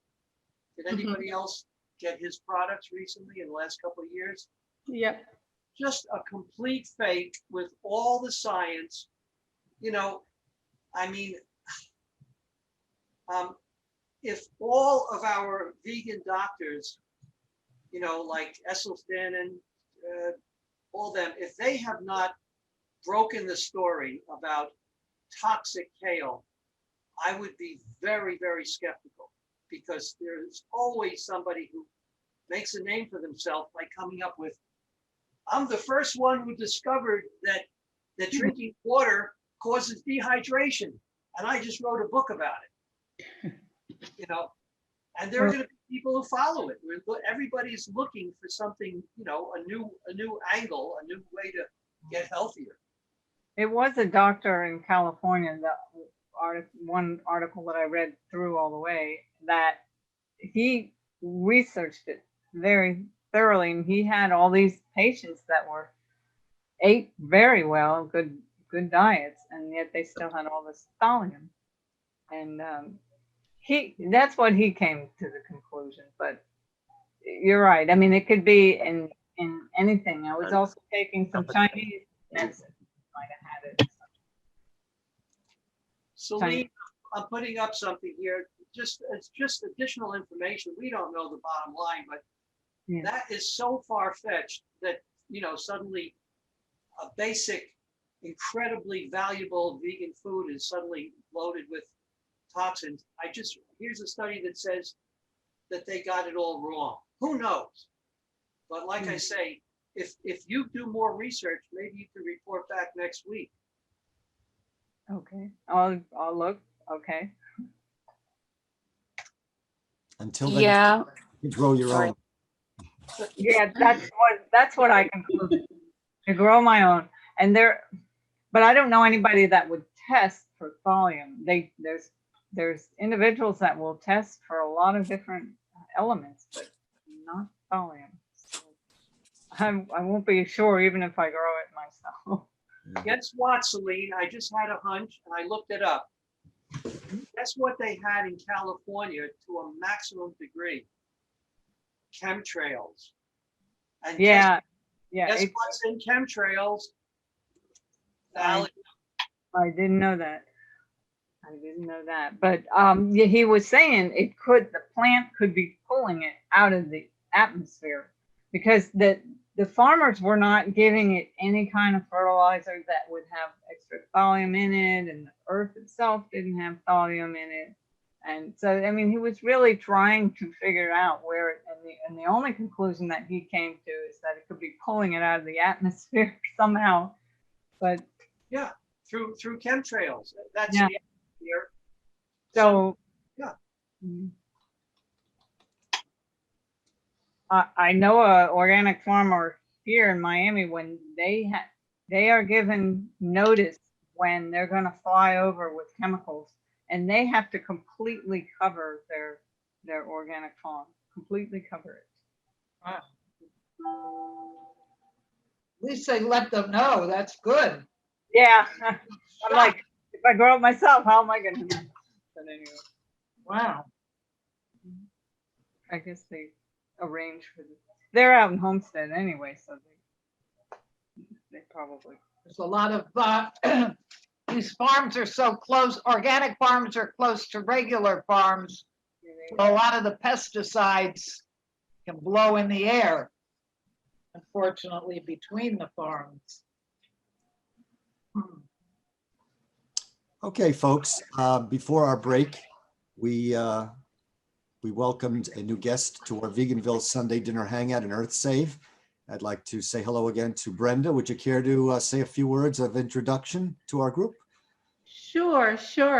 Speaker 3: Did anybody else get his products recently in the last couple of years?
Speaker 5: Yep.
Speaker 3: Just a complete fake with all the science. You know, I mean, if all of our vegan doctors, you know, like Esselstyn and all them, if they have not broken the story about toxic kale, I would be very very skeptical, because there's always somebody who makes a name for themselves by coming up with, I'm the first one who discovered that drinking water causes dehydration, and I just wrote a book about it. You know, and there are going to be people who follow it. Everybody's looking for something, you know, a new angle, a new way to get healthier.
Speaker 5: It was a doctor in California that one article that I read through all the way, that he researched it very thoroughly, and he had all these patients that ate very well, good diets, and yet they still had all this thallium. And that's what he came to the conclusion. But you're right. I mean, it could be in anything. I was also taking some Chinese medicine. Might have had it.
Speaker 3: Celine, I'm putting up something here. It's just additional information. We don't know the bottom line, but
Speaker 5: Yeah.
Speaker 3: that is so far-fetched that, suddenly a basic, incredibly valuable vegan food is suddenly loaded with toxins. Here's a study that says that they got it all wrong. Who knows? But like I say, if you do more research, maybe you can report back next week.
Speaker 5: Okay, I'll look. Okay.
Speaker 1: Until then,
Speaker 4: Yeah.
Speaker 1: you grow your
Speaker 4: Sorry.
Speaker 1: own.
Speaker 5: Yeah, that's what I concluded. To grow my own, but I don't know anybody that would test for thallium. There's individuals that will test for a lot of different elements, but not thallium. So I won't be sure even if I grow it myself.
Speaker 3: Guess what, Celine? I just had a hunch and I looked it up. Guess what they had in California to a maximum degree? Chemtrails. And
Speaker 5: Yeah,
Speaker 3: guess what's in chemtrails? Thallium.
Speaker 5: I didn't know that. But yeah, he was saying the plant could be pulling it out of the atmosphere, because the farmers were not giving it any kind of fertilizer that would have extra thallium in it, and the earth itself didn't have thallium in it. And so, I mean, he was really trying to figure out where and the only conclusion that he came to is that it could be pulling it out of the atmosphere somehow. But
Speaker 3: yeah, through chemtrails. That's
Speaker 5: yeah.
Speaker 3: the atmosphere.
Speaker 5: So
Speaker 3: yeah.
Speaker 5: I know a organic farmer here in Miami, when they are given notice when they're going to fly over with chemicals, and they have to completely cover their organic farm, completely cover it.
Speaker 6: Wow. At least they let them know. That's good.
Speaker 5: Yeah, I'm like, if I grow it myself, how am I going to do it? But anyway,
Speaker 6: Wow.
Speaker 5: I guess they arrange for this. They're out in Homestead anyway, so they probably.
Speaker 6: There's a lot of these farms are so close. Organic farms are close to regular farms. So a lot of the pesticides can blow in the air, unfortunately, between the farms.
Speaker 1: Okay, folks, before our break, we welcomed a new guest to our Veganville Sunday dinner hangout in EarthSave. I'd like to say hello again to Brenda. Would you care to say a few words of introduction to our group?
Speaker 8: Sure.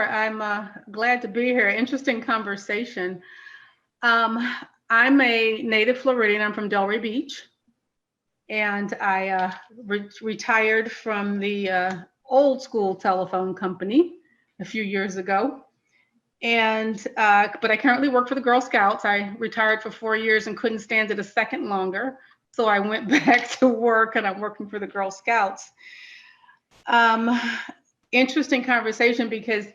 Speaker 8: I'm glad to be here. Interesting conversation. I'm a native Floridian. I'm from Delray Beach. And I retired from the old school telephone company a few years ago. And but I currently work for the Girl Scouts. I retired for 4 years and couldn't stand it a second longer. So I went back to work, and I'm working for the Girl Scouts. Interesting conversation, because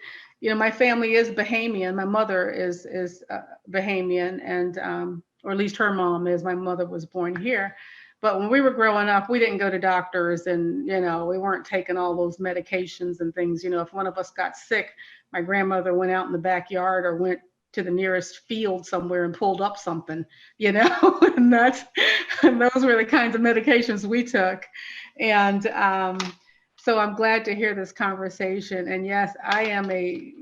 Speaker 8: my family is Bahamian. My mother is Bahamian, and or at least her mom is. My mother was born here. But when we were growing up, we didn't go to doctors, and we weren't taking all those medications and things. If one of us got sick, my grandmother went out in the backyard or went to the nearest field somewhere and pulled up something, and those were the kinds of medications we took. And so I'm glad to hear this conversation. And yes, I am a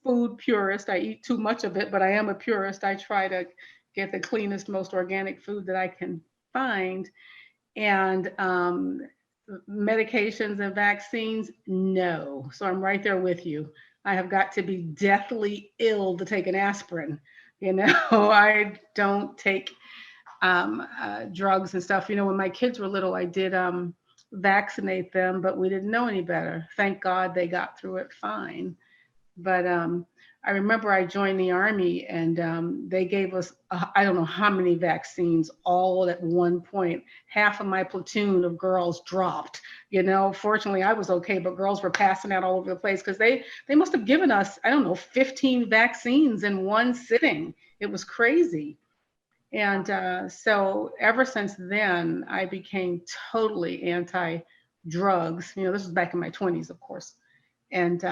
Speaker 8: food purist. I eat too much of it, but I am a purist. I try to get the cleanest, most organic food that I can find. And medications and vaccines, no. So I'm right there with you. I have got to be deathly ill to take an aspirin. I don't take drugs and stuff. When my kids were little, I did vaccinate them, but we didn't know any better. Thank God they got through it fine. But I remember I joined the Army and they gave us, I don't know how many vaccines all at one point. Half of my platoon of girls dropped. Fortunately I was okay, but girls were passing out all over the place because they must have given us, I don't know, 15 vaccines in one sitting. It was crazy. And so ever since then, I became totally anti-drugs. This was back in my 20s, of course. And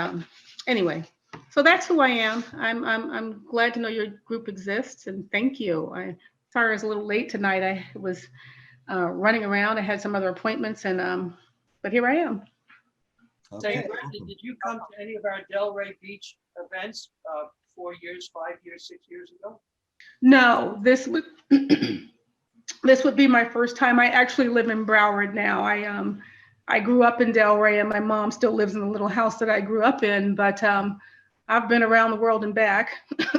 Speaker 8: anyway, so that's who I am. I'm glad to know your group exists, and thank you. Sorry I was a little late tonight. I was running around. I had some other appointments, and but here I am.
Speaker 1: Okay.
Speaker 3: Hey, Brenda, did you come to any of our Delray Beach events 4 years, 5 years, 6 years ago?
Speaker 8: No, this would this would be my first time. I actually live in Broward now. I grew up in Delray, and my mom still lives in the little house that I grew up in. But I've been around the world and back,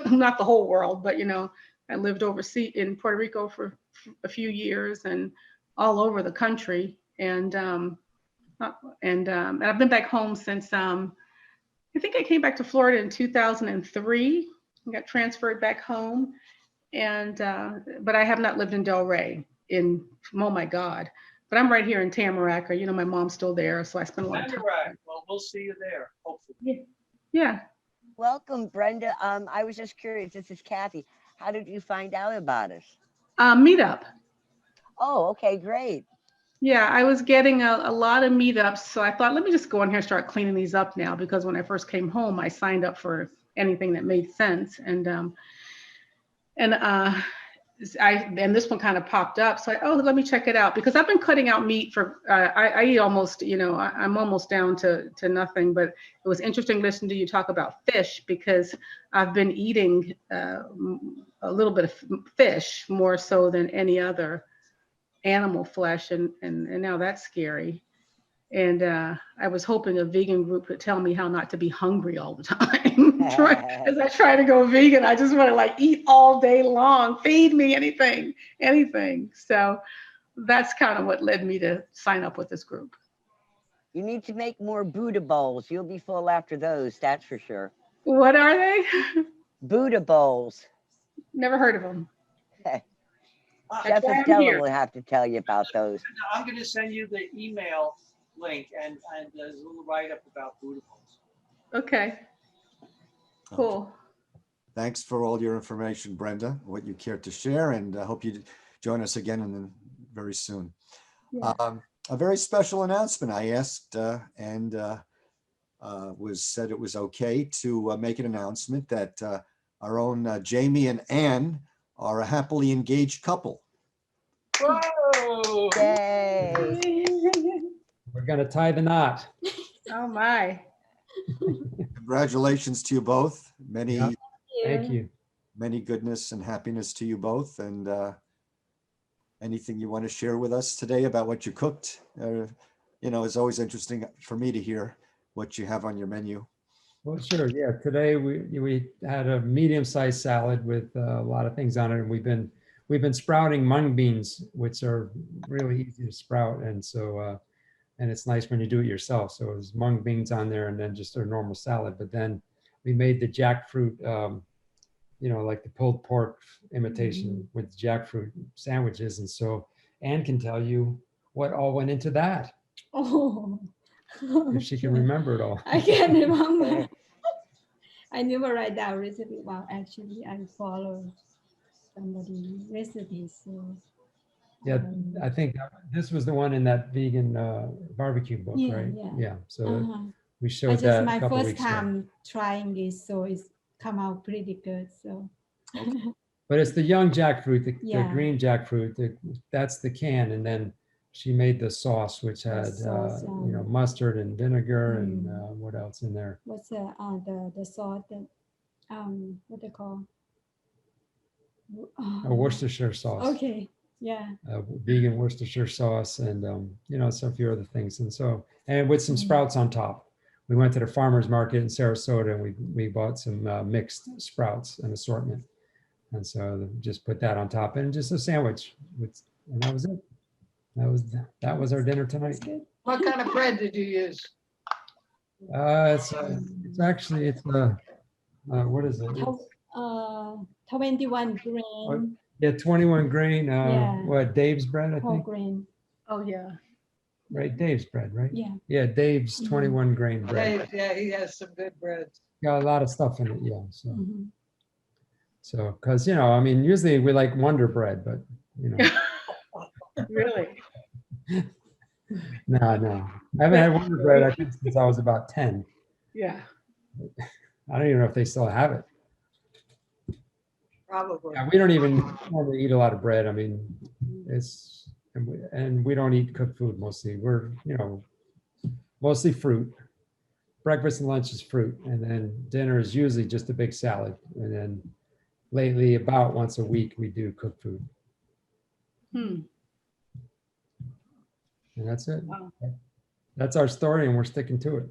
Speaker 8: not the whole world, but I lived overseas in Puerto Rico for a few years and all over the country. And I've been back home since I think I came back to Florida in 2003. I got transferred back home, and but I have not lived in Delray in, oh my God. But I'm right here in Tamarack. My mom's still there, so I spend a lot of time.
Speaker 3: Tamarack. Well, we'll see you there, hopefully.
Speaker 8: Yeah.
Speaker 7: Welcome, Brenda. I was just curious. This is Kathy. How did you find out about us?
Speaker 8: Meetup.
Speaker 7: Oh, okay, great.
Speaker 8: Yeah, I was getting a lot of meetups, so I thought, let me just go in here and start cleaning these up now, because when I first came home, I signed up for anything that made sense, and this one kind of popped up, so let me check it out, because I've been cutting out meat for I eat almost, I'm almost down to nothing. But it was interesting listening to you talk about fish, because I've been eating a little bit of fish more so than any other animal flesh, and now that's scary. And I was hoping a vegan group could tell me how not to be hungry all the time. As I try to go vegan, I just want to eat all day long. Feed me anything. So that's kind of what led me to sign up with this group.
Speaker 7: You need to make more Buddha bowls. You'll be full after those, that's for sure.
Speaker 8: What are they?
Speaker 7: Buddha bowls.
Speaker 8: Never heard of them.
Speaker 7: Jeff Estella will have to tell you about those.
Speaker 3: I'm going to send you the email link, and there's a little write-up about Buddha bowls.
Speaker 8: Okay. Cool.
Speaker 1: Thanks for all your information, Brenda, what you cared to share, and I hope you join us again very soon.
Speaker 8: Yeah.
Speaker 1: A very special announcement. I asked and was said it was okay to make an announcement that our own Jamie and Ann are a happily engaged couple.
Speaker 3: Whoa!
Speaker 7: Yay!
Speaker 9: We're going to tie the knot.
Speaker 8: Oh my.
Speaker 1: Congratulations to you both.
Speaker 9: Yeah. Thank you.
Speaker 1: Many goodness and happiness to you both. And anything you want to share with us today about what you cooked? It's always interesting for me to hear what you have on your menu.
Speaker 9: Well, sure. Yeah. Today we had a medium-sized salad with a lot of things on it, and we've been sprouting mung beans, which are really easy to sprout, and so and it's nice when you do it yourself. So it was mung beans on there, and then just a normal salad. But then we made the jackfruit, like the pulled pork imitation with jackfruit sandwiches, and so Anne can tell you what all went into that.
Speaker 10: Oh.
Speaker 9: If she can remember it all.
Speaker 10: I can't remember. I never write down recipe. Well, actually, I follow somebody's recipe. So
Speaker 9: yeah, I think this was the one in that vegan barbecue book,
Speaker 10: yeah,
Speaker 9: right?
Speaker 10: Yeah.
Speaker 9: So we showed
Speaker 10: It's
Speaker 9: that
Speaker 10: my
Speaker 9: a couple
Speaker 10: first
Speaker 9: weeks ago.
Speaker 10: time trying this, so it's come out pretty good. So.
Speaker 9: But it's the young jackfruit, the
Speaker 10: Yeah.
Speaker 9: green jackfruit. That's the can, and then she made the sauce, which had
Speaker 10: sauce,
Speaker 9: mustard and vinegar and what else in there?
Speaker 10: What's the sauce that what they call?
Speaker 9: A Worcestershire sauce.
Speaker 10: Okay. Yeah.
Speaker 9: Vegan Worcestershire sauce, and some few other things, and with some sprouts on top. We went to the farmers market in Sarasota, and we bought some mixed sprouts, an assortment, and so just put that on top, and just a sandwich, and that was it. That was our dinner tonight.
Speaker 6: What kind of bread did you use?
Speaker 9: It's actually, what is it?
Speaker 10: Tw- 21 grain,
Speaker 9: Yeah, 21 grain,
Speaker 10: Yeah.
Speaker 9: what, Dave's bread, I
Speaker 10: whole
Speaker 9: think,
Speaker 10: grain.
Speaker 8: Oh, yeah.
Speaker 9: right? Dave's bread, right?
Speaker 10: Yeah.
Speaker 9: Yeah, Dave's
Speaker 10: Mhm.
Speaker 9: 21 grain bread.
Speaker 6: Dave, yeah, he has some good breads.
Speaker 9: Got a lot of stuff in it, yeah,
Speaker 10: Mhm.
Speaker 9: so, because, I mean, usually we like Wonder Bread, but,
Speaker 8: Really?
Speaker 9: no. I haven't had Wonder Bread, I think, since I was about 10.
Speaker 8: Yeah.
Speaker 9: I don't even know if they still have it.
Speaker 6: Probably.
Speaker 9: Yeah, we don't even normally eat a lot of bread. I mean, and we don't eat cooked food mostly. We're, mostly fruit. Breakfast and lunch is fruit, and then dinner is usually just a big salad. And then lately, about once a week, we do cooked food,
Speaker 8: Hmm.
Speaker 9: and that's it.
Speaker 8: Wow.
Speaker 9: That's our story, and we're sticking to it.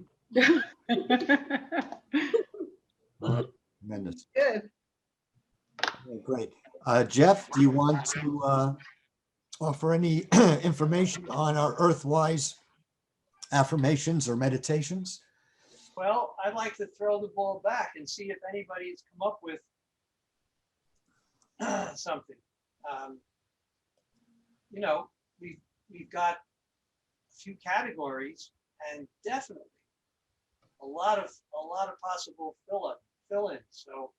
Speaker 1: Tremendous.
Speaker 6: Good.
Speaker 1: Okay, great. Jeff, do you want to offer any information on our Earthwise affirmations or meditations?
Speaker 3: Well, I'd like to throw the ball back and see if anybody's come up with something. We've got a few categories and definitely a lot of possible fill in. So,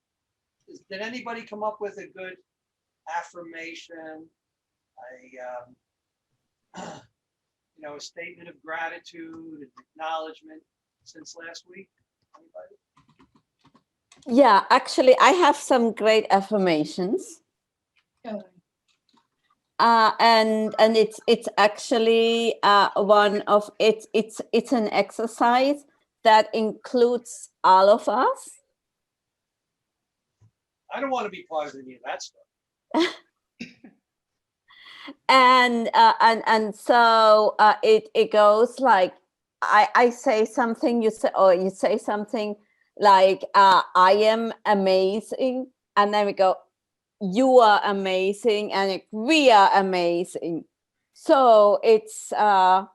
Speaker 3: did anybody come up with a good affirmation? A statement of gratitude and acknowledgement since last week? Anybody?
Speaker 11: Yeah, actually, I have some great affirmations.
Speaker 6: Good.
Speaker 11: And it's actually one of it's an exercise that includes all of us.
Speaker 3: I don't want to be part of any of that stuff.
Speaker 11: And so it goes like I say something, you say something like I am amazing, and then we go, you are amazing, and we are amazing. So it'll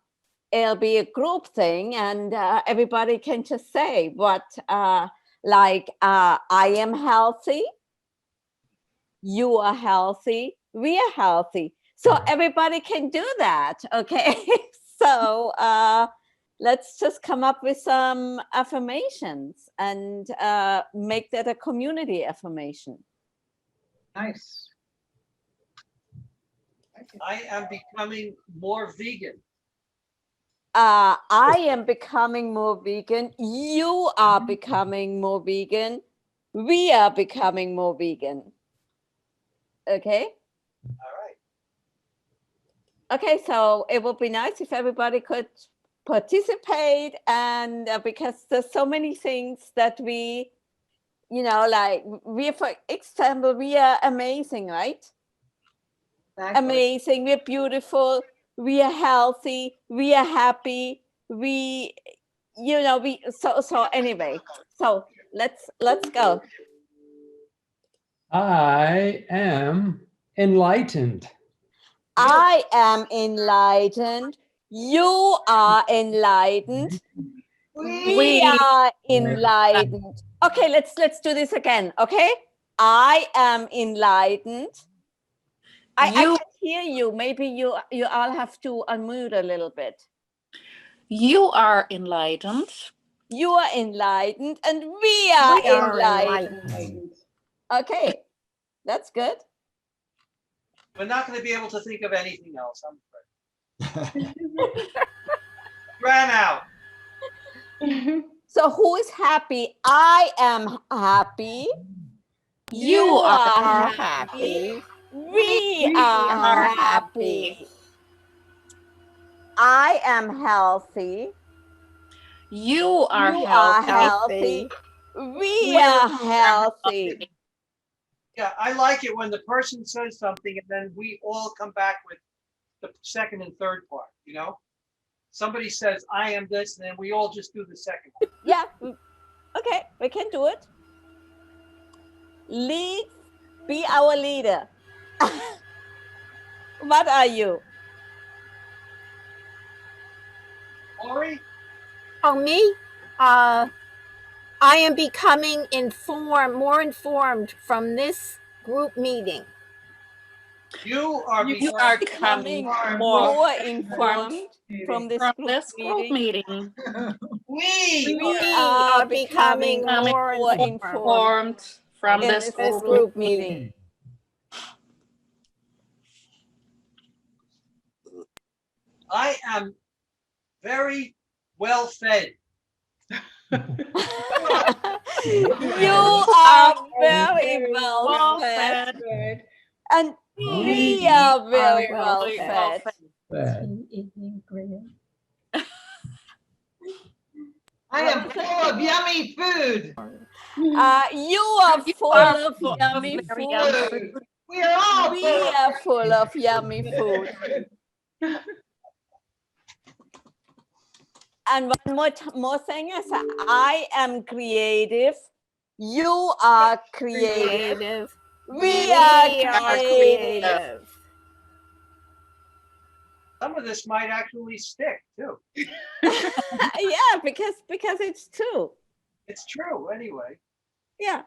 Speaker 11: be a group thing, and everybody can just say what I am healthy, you are healthy, we are healthy. So everybody can do that, okay? So let's just come up with some affirmations and make that a community affirmation.
Speaker 6: Nice.
Speaker 3: I am becoming more vegan.
Speaker 11: I am becoming more vegan. You are becoming more vegan. We are becoming more vegan. Okay?
Speaker 3: All right.
Speaker 11: Okay, so it would be nice if everybody could participate, and because there's so many things that we, like for example, we are amazing, right?
Speaker 6: Exactly.
Speaker 11: Amazing, we're beautiful, we are healthy, we are happy, so anyway, so let's go.
Speaker 9: I am enlightened.
Speaker 11: I am enlightened. You are enlightened. We are enlightened. Okay, let's do this again. Okay, I am enlightened. I can hear you. Maybe you all have to unmute a little bit.
Speaker 12: You are enlightened.
Speaker 11: You are enlightened, and we are enlightened. Okay, that's good.
Speaker 3: We're not going to be able to think of anything else, I'm afraid. Ran out.
Speaker 11: So who is happy? I am happy. You are happy. We are happy. I am healthy.
Speaker 12: You are
Speaker 11: healthy. We are healthy.
Speaker 3: Yeah, I like it when the person says something and then we all come back with the second and third part, Somebody says, I am this, and then we all just do the second one.
Speaker 11: Yeah, okay, we can do it. Lead, be our leader. What are you?
Speaker 3: Ori?
Speaker 4: Oh, me? Uh, I am becoming more informed from this group meeting.
Speaker 3: You are
Speaker 12: You are
Speaker 11: Becoming
Speaker 12: becoming
Speaker 11: more
Speaker 12: more
Speaker 11: informed
Speaker 12: informed
Speaker 11: from this
Speaker 12: from
Speaker 11: group
Speaker 12: this group
Speaker 11: meeting.
Speaker 12: meeting.
Speaker 2: We
Speaker 11: We
Speaker 4: We
Speaker 11: are
Speaker 4: are becoming
Speaker 11: becoming
Speaker 12: Becoming
Speaker 4: more
Speaker 11: more
Speaker 12: more
Speaker 4: informed
Speaker 11: informed
Speaker 12: informed from
Speaker 11: in
Speaker 12: this
Speaker 11: this
Speaker 4: from this
Speaker 12: group.
Speaker 11: group
Speaker 4: group
Speaker 11: meeting.
Speaker 4: meeting.
Speaker 3: I am very well fed.
Speaker 11: You are very well
Speaker 12: Well
Speaker 11: fed,
Speaker 12: fed.
Speaker 10: Good.
Speaker 11: and we are very well
Speaker 12: Very
Speaker 11: fed.
Speaker 12: well fed.
Speaker 9: Bad.
Speaker 10: Eating great.
Speaker 6: I am full of yummy food.
Speaker 11: You are
Speaker 12: You
Speaker 11: full
Speaker 12: are
Speaker 11: of
Speaker 12: full of
Speaker 11: yummy
Speaker 12: very
Speaker 11: food.
Speaker 12: yummy
Speaker 6: Food. We are all
Speaker 11: We
Speaker 6: full of
Speaker 11: are full of yummy food. And one more thing is, I am creative. You are creative.
Speaker 4: Creative.
Speaker 11: We are
Speaker 4: We are
Speaker 11: creative.
Speaker 4: creative.
Speaker 3: Some of this might actually stick too.
Speaker 11: Yeah, because it's true.
Speaker 3: It's true anyway.
Speaker 11: Yeah.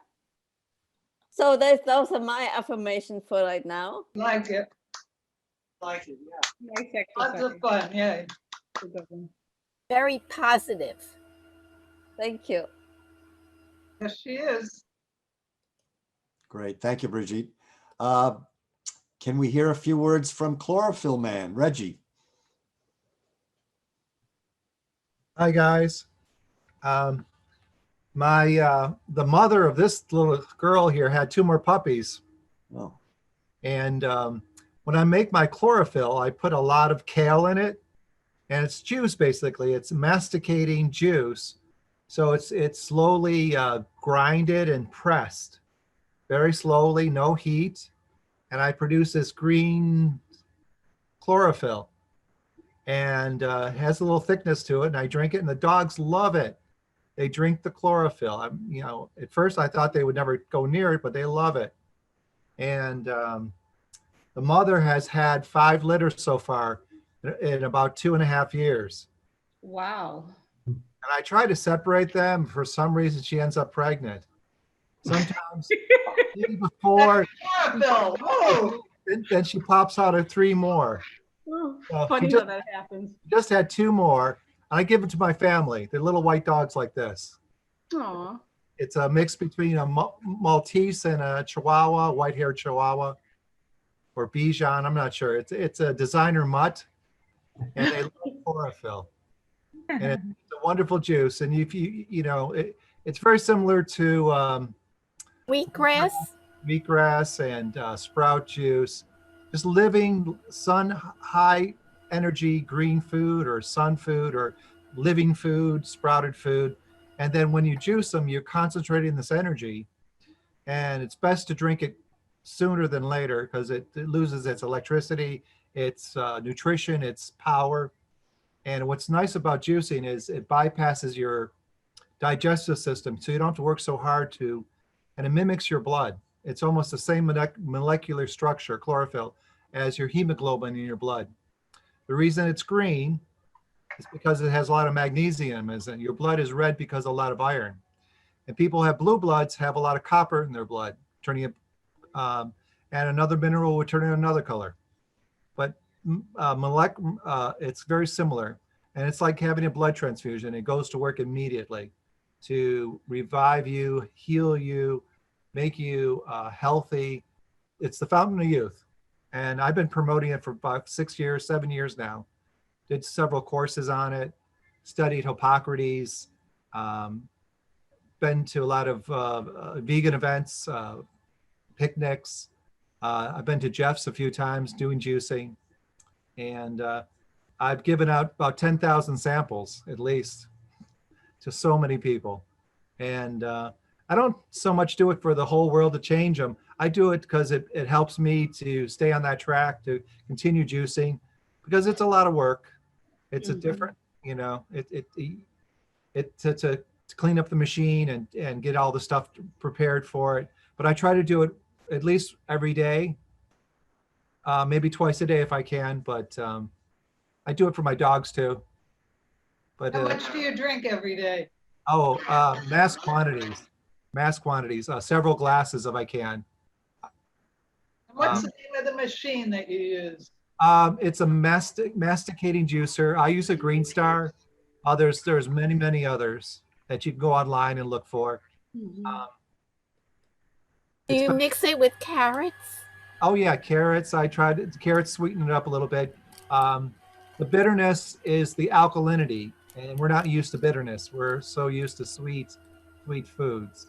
Speaker 11: So those are my affirmations for right now.
Speaker 6: like it.
Speaker 3: Like it, yeah.
Speaker 10: Nice
Speaker 6: Lots of
Speaker 10: exercise.
Speaker 6: fun, yeah.
Speaker 4: Very positive.
Speaker 11: Thank you.
Speaker 6: Yes, she is.
Speaker 1: Great. Thank you, Brigitte. Can we hear a few words from Chlorophyll Man, Reggie?
Speaker 13: Hi, guys. The mother of this little girl here had 2 more puppies.
Speaker 1: Oh,
Speaker 13: And when I make my chlorophyll, I put a lot of kale in it. And it's juice, basically. It's masticating juice. So it's slowly grinded and pressed. Very slowly, no heat. And I produce this green chlorophyll. And it has a little thickness to it. And I drink it, and the dogs love it. They drink the chlorophyll. At first I thought they would never go near it, but they love it. And the mother has had 5 litters so far in about 2.5 years.
Speaker 8: Wow.
Speaker 13: And I try to separate them. For some reason, she ends up pregnant. Sometimes even before,
Speaker 6: Chlorophyll. Whoa.
Speaker 13: then she pops out at 3 more. So
Speaker 8: Funny
Speaker 13: she
Speaker 8: how that happens.
Speaker 13: just had 2 more. And I give them to my family. They're little white dogs like this.
Speaker 8: Aw.
Speaker 13: It's a mix between a Maltese and a Chihuahua, white-haired Chihuahua, or Bichon. I'm not sure. It's a designer mutt, and they love chlorophyll. And it's a wonderful juice. And if it's very similar to
Speaker 4: Wheatgrass.
Speaker 13: wheatgrass and sprout juice. Just living sun high energy green food or sun food or living food, sprouted food. And then when you juice them, you're concentrating this energy. And it's best to drink it sooner than later because it loses its electricity, its nutrition, its power. And what's nice about juicing is it bypasses your digestive system, so you don't have to work so hard and it mimics your blood. It's almost the same molecular structure, chlorophyll, as your hemoglobin in your blood. The reason it's green is because it has a lot of magnesium, and your blood is red because of a lot of iron. And people who have blue bloods have a lot of copper in their blood, turning it, and another mineral would turn it another color. But it's very similar. And it's like having a blood transfusion. It goes to work immediately to revive you, heal you, make you healthy. It's the fountain of youth. And I've been promoting it for about 7 years now. Did several courses on it, studied Hippocrates, been to a lot of vegan events, picnics. I've been to Jeff's a few times doing juicing. And I've given out about 10,000 samples at least to so many people. And I don't so much do it for the whole world to change them. I do it because it helps me to stay on that track, to continue juicing, because it's a lot of work. It's a different, to clean up the machine and get all the stuff prepared for it. But I try to do it at least every day, maybe twice a day if I can. But I do it for my dogs too. But
Speaker 6: How much do you drink every day?
Speaker 13: Oh, mass quantities, several glasses if I can.
Speaker 6: What's the name of the machine that you use?
Speaker 13: It's a masticating juicer. I use a Green Star. There's many others that you can go online and look for. Um,
Speaker 4: Do
Speaker 13: it's
Speaker 4: you
Speaker 13: been-
Speaker 4: mix it with carrots?
Speaker 13: oh yeah, carrots. I tried it. Carrots sweeten it up a little bit. The bitterness is the alkalinity, and we're not used to bitterness. We're so used to sweet foods,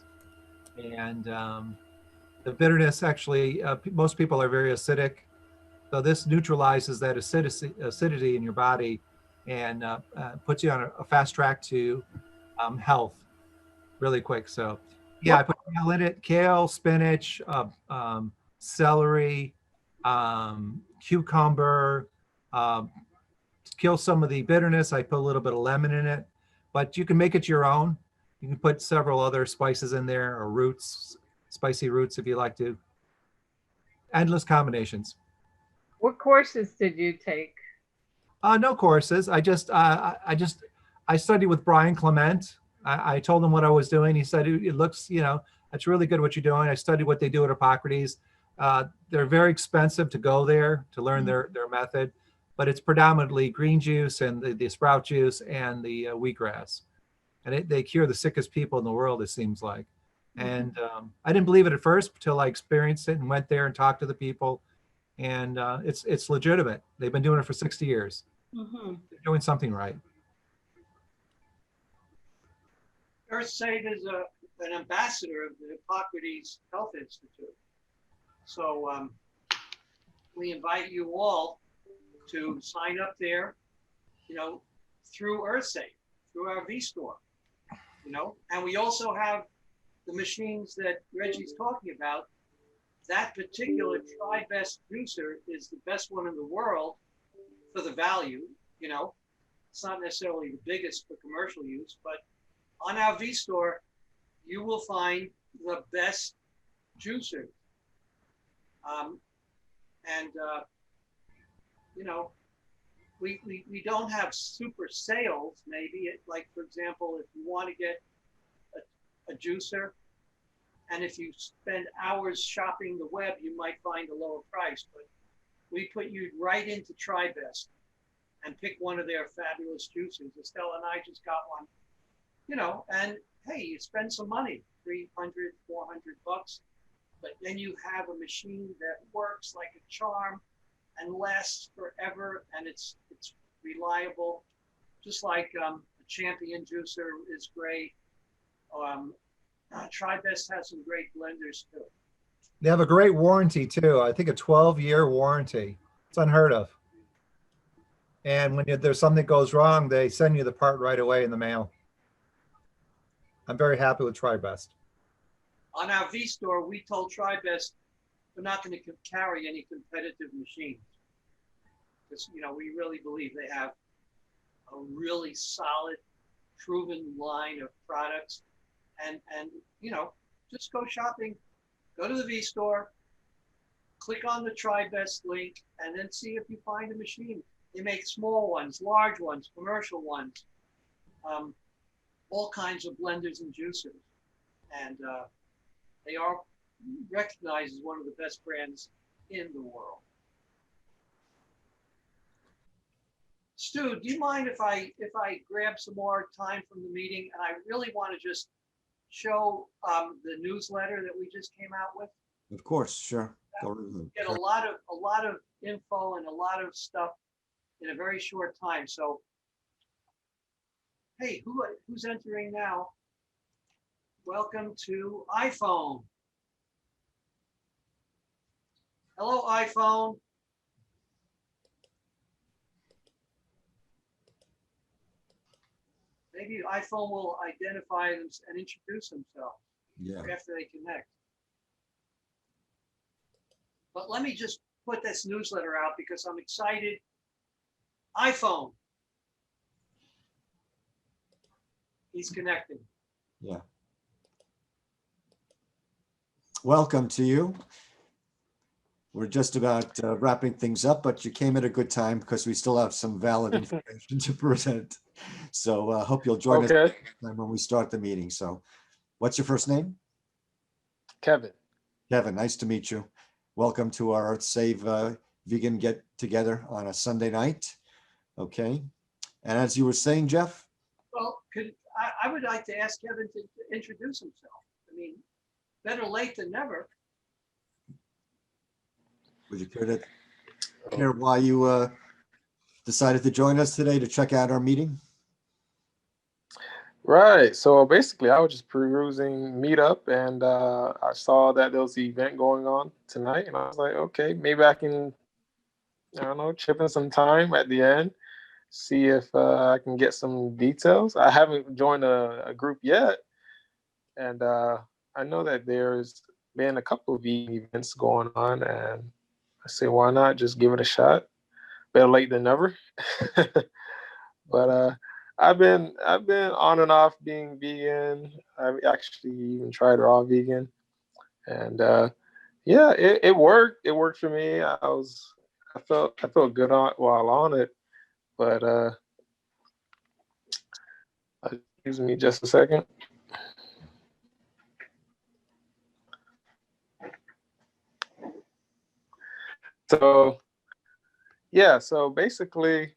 Speaker 13: and the bitterness actually, most people are very acidic. So this neutralizes that acidity in your body and puts you on a fast track to health really quick. So yeah, I put kale in it, kale, spinach, celery, cucumber, to kill some of the bitterness. I put a little bit of lemon in it, but you can make it your own. You can put several other spices in there or roots, spicy roots if you like to. Endless combinations.
Speaker 5: What courses did you take?
Speaker 13: No courses. I studied with Brian Clement. I told him what I was doing. He said, it looks, that's really good what you're doing. I studied what they do at Hippocrates. They're very expensive to go there to learn their method, but it's predominantly green juice and the sprout juice and the wheatgrass. And they cure the sickest people in the world, it seems like. And I didn't believe it at first until I experienced it and went there and talked to the people. And it's legitimate. They've been doing it for 60 years. They're doing something right.
Speaker 3: EarthSave is an ambassador of the Hippocrates Health Institute. So we invite you all to sign up there, through EarthSave, through our V-Store, and we also have the machines that Reggie's talking about. That particular TriBest juicer is the best one in the world for the value, It's not necessarily the biggest for commercial use, but on our V-Store, you will find the best juicer. We don't have super sales, maybe. Like, for example, if you want to get a juicer, and if you spend hours shopping the web, you might find a lower price. But we put you right into TriBest and pick one of their fabulous juicers. Estella and I just got one, and hey, you spend some money, $300, $400, but then you have a machine that works like a charm and lasts forever, and it's reliable, just like a Champion juicer is great. TriBest has some great blenders too.
Speaker 13: They have a great warranty too. I think a 12-year warranty. It's unheard of. And when there's something that goes wrong, they send you the part right away in the mail. I'm very happy with TriBest.
Speaker 3: On our V-Store, we told TriBest we're not going to carry any competitive machines. Because, we really believe they have a really solid, proven line of products. And just go shopping, go to the V-Store, click on the TriBest link, and then see if you find a machine. They make small ones, large ones, commercial ones, all kinds of blenders and juicers. And they are recognized as one of the best brands in the world. Stu, do you mind if I grab some more time from the meeting? And I really want to just show the newsletter that we just came out with.
Speaker 1: Of course, sure. Go
Speaker 3: Get a lot of info and a lot of stuff in a very short time. So, hey, who's entering now? Welcome to iPhone. Hello, iPhone. Maybe iPhone will identify them and introduce themselves after they connect. But let me just put this newsletter out because I'm excited. iPhone. He's connecting.
Speaker 1: Yeah. Welcome to you. We're just about wrapping things up, but you came at a good time because we still have some valid information to present. So I hope you'll join us
Speaker 14: Okay,
Speaker 1: when we start the meeting. So what's your first name?
Speaker 14: Kevin.
Speaker 1: Kevin, nice to meet you. Welcome to our EarthSave vegan get together on a Sunday night. Okay. And as you were saying, Jeff?
Speaker 3: Well, I would like to ask Kevin to introduce himself. I mean, better late than never.
Speaker 1: Would you care to share why you decided to join us today to check out our meeting?
Speaker 14: Right. So basically, I was just perusing Meetup, and I saw that there was an event going on tonight, and I was like, okay, maybe I can, I don't know, chip in some time at the end, see if I can get some details. I haven't joined a group yet, and I know that there's been a couple of vegan events going on, and I say, why not just give it a shot? Better late than never. But I've been on and off being vegan. I've actually even tried raw vegan, and yeah, it worked. It worked for me. I felt good while on it, but excuse me just a second. So yeah, so basically,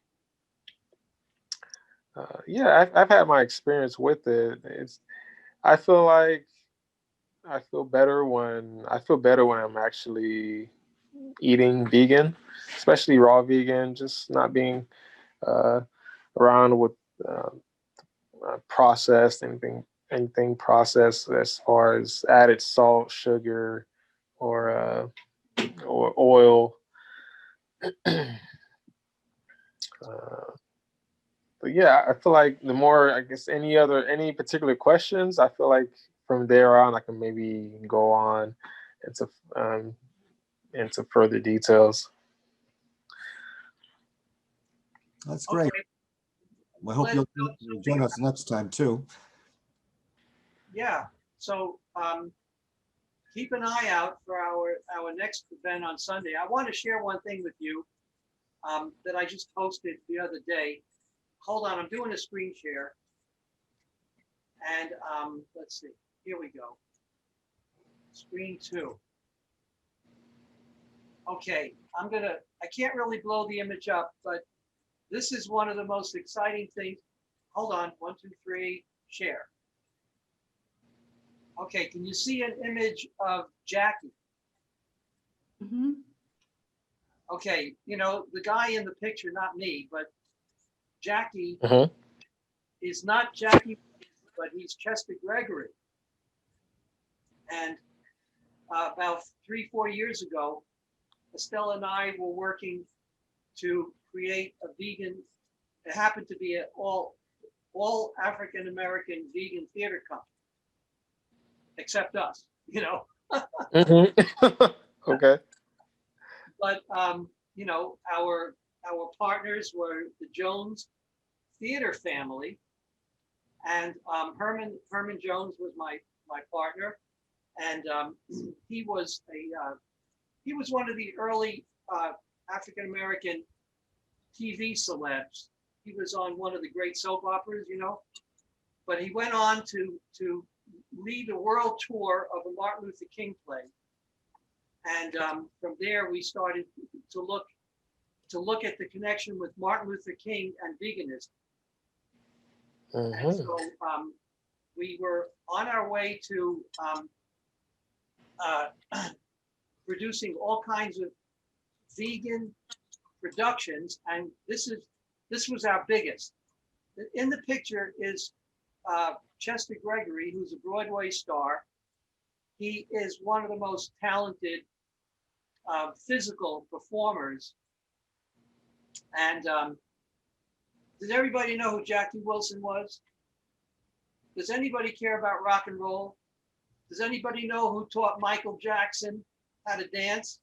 Speaker 14: yeah, I've had my experience with it. I feel like I feel better when I'm actually eating vegan, especially raw vegan, just not being uh, around with uh, processed anything processed as far as added salt, sugar, or oil. But yeah, I feel like the more, I guess, any particular questions, I feel like from there on I can maybe go on into further details.
Speaker 1: That's great.
Speaker 3: Okay.
Speaker 1: I hope you'll join us next time too.
Speaker 3: Yeah. So keep an eye out for our next event on Sunday. I want to share one thing with you that I just posted the other day. Hold on, I'm doing a screen share. And let's see, here we go. Screen 2. Okay, I can't really blow the image up, but this is one of the most exciting things. Hold on, 1, 2, 3, share. Okay, can you see an image of Jackie?
Speaker 8: Mm-hmm.
Speaker 3: Okay, you know, the guy in the picture, not me, but Jackie is not Jackie, but he's Chester Gregory. And about 3-4 years ago, Estelle and I were working to create a vegan, it happened to be an all African-American vegan theater company, except us, you know.
Speaker 14: Okay.
Speaker 3: But you know, our partners were the Jones theater family, and Herman Jones was my partner, and he was one of the early African American TV celebs. He was on one of the great soap operas, you know, but he went on to lead a world tour of a Martin Luther King play. And from there, we started to look at the connection with Martin Luther King and veganism. And so we were on our way to producing all kinds of vegan productions, and this was our biggest. In the picture is Chester Gregory, who's a Broadway star. He is one of the most talented physical performers. And does everybody know who Jackie Wilson was? Does anybody care about rock and roll? Does anybody know who taught Michael Jackson how to dance?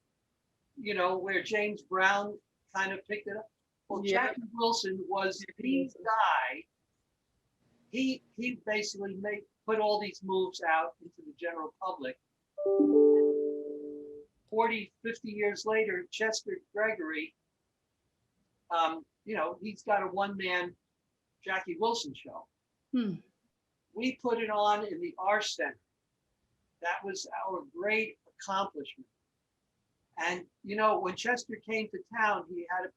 Speaker 3: You know, where James Brown kind of picked it up. Well, yeah. Jackie Wilson was the guy. He basically put all these moves out into the general public. 40, 50 years later, Chester Gregory, you know, he's got a one-man Jackie Wilson show.
Speaker 8: Hmm.
Speaker 3: We put it on in the R Center. That was our great accomplishment. And, you know, when Chester came to town, he had to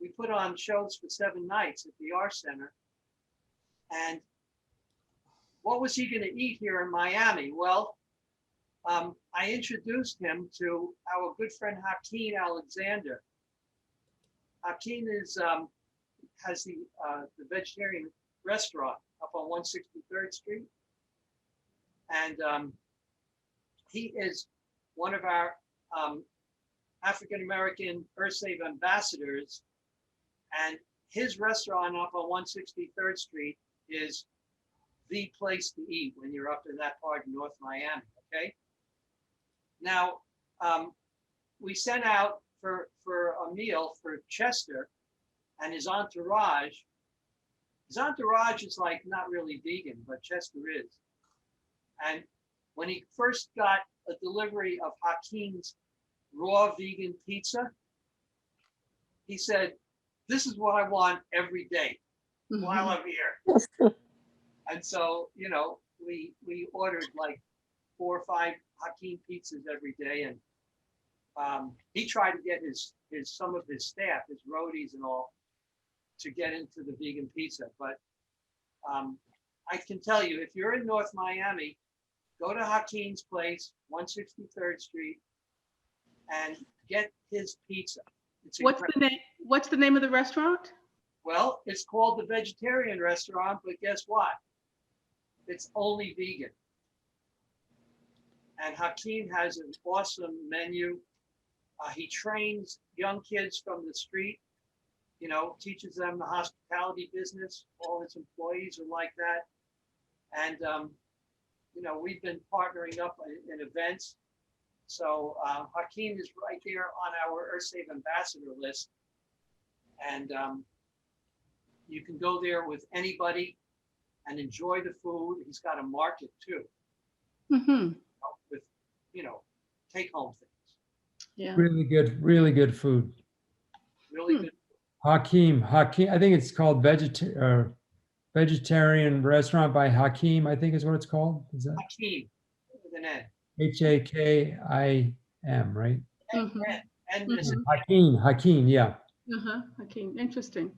Speaker 3: we put on shows for 7 nights at the R Center. And what was he going to eat here in Miami? Well, I introduced him to our good friend Hakeem Alexander. Hakeem has the vegetarian restaurant up on 163rd Street. And he is one of our African-American EarthSave ambassadors. And his restaurant up on 163rd Street is the place to eat when you're up in that part of North Miami, okay? Now, we sent out for a meal for Chester and his entourage. His entourage is like not really vegan, but Chester is. And when he first got a delivery of Hakeem's raw vegan pizza, he said, "This is what I want every day while I'm here." And so, you know, we ordered like 4 or 5 Hakeem pizzas every day, and he tried to get some of his staff, his roadies and all, to get into the vegan pizza. But I can tell you, if you're in North Miami, go to Hakeem's place, 163rd Street, and get his pizza. It's
Speaker 8: What's
Speaker 3: incredible.
Speaker 8: the name? What's the name of the restaurant?
Speaker 3: Well, it's called the Vegetarian Restaurant, but guess what? It's only vegan. And Hakeem has an awesome menu. He trains young kids from the street, you know, teaches them the hospitality business. All his employees are like that. And, you know, we've been partnering up in events. So Hakeem is right there on our EarthSave ambassador list. And you can go there with anybody and enjoy the food. He's got a market too,
Speaker 8: Mm-hmm.
Speaker 3: with, you know, take home things.
Speaker 8: Yeah.
Speaker 9: Really good food.
Speaker 3: Really good.
Speaker 9: Hakeem, I think it's called Vegetarian Restaurant by Hakeem, I think is what it's called. Is that
Speaker 3: Hakeem with an N.
Speaker 9: Hakim, right?
Speaker 8: Mm-hmm.
Speaker 3: And this is
Speaker 9: Hakeem, yeah.
Speaker 8: Uh-huh. Okay, interesting.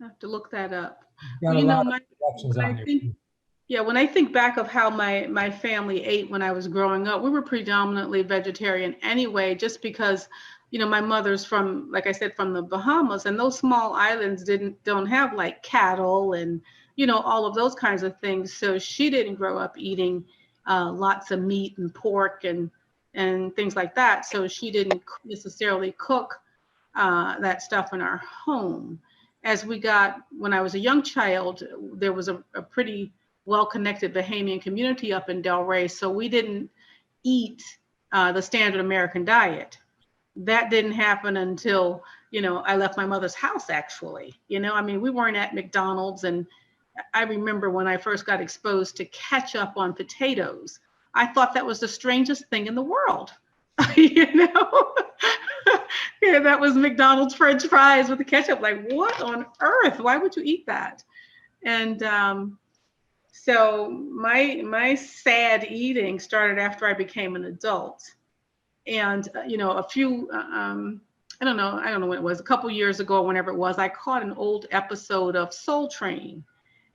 Speaker 8: I have to look that up.
Speaker 9: Got
Speaker 8: Well,
Speaker 9: a
Speaker 8: you know,
Speaker 9: lot of productions on there.
Speaker 8: when I think back of how my family ate when I was growing up, we were predominantly vegetarian anyway, just because, you know, my mother's from, like I said, from the Bahamas, and those small islands don't have like cattle and, you know, all of those kinds of things. So she didn't grow up eating lots of meat and pork and things like that. So she didn't necessarily cook that stuff in our home. As we got, when I was a young child, there was a pretty well-connected Bahamian community up in Delray, so we didn't eat the standard American diet. That didn't happen until, you know, I left my mother's house, actually. You know, I mean, we weren't at McDonald's, and I remember when I first got exposed to ketchup on potatoes, I thought that was the strangest thing in the world. You know? Yeah, that was McDonald's French fries with the ketchup. Like, what on earth? Why would you eat that? And so my sad eating started after I became an adult. And you know, a few I don't know when it was, a couple years ago, whenever it was, I caught an old episode of Soul Train.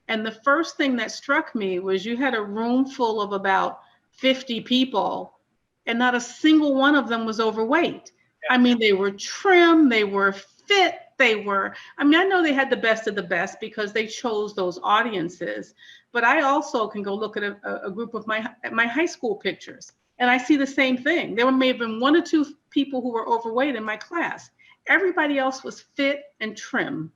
Speaker 8: And the first thing that struck me was you had a room full of about 50 people, and not a single one of them was overweight. I mean, they were trim, they were fit, I mean, I know they had the best of the best because they chose those audiences, but I also can go look at a group of my high school pictures, and I see the same thing. There may have been 1 or 2 people who were overweight in my class. Everybody else was fit and trim.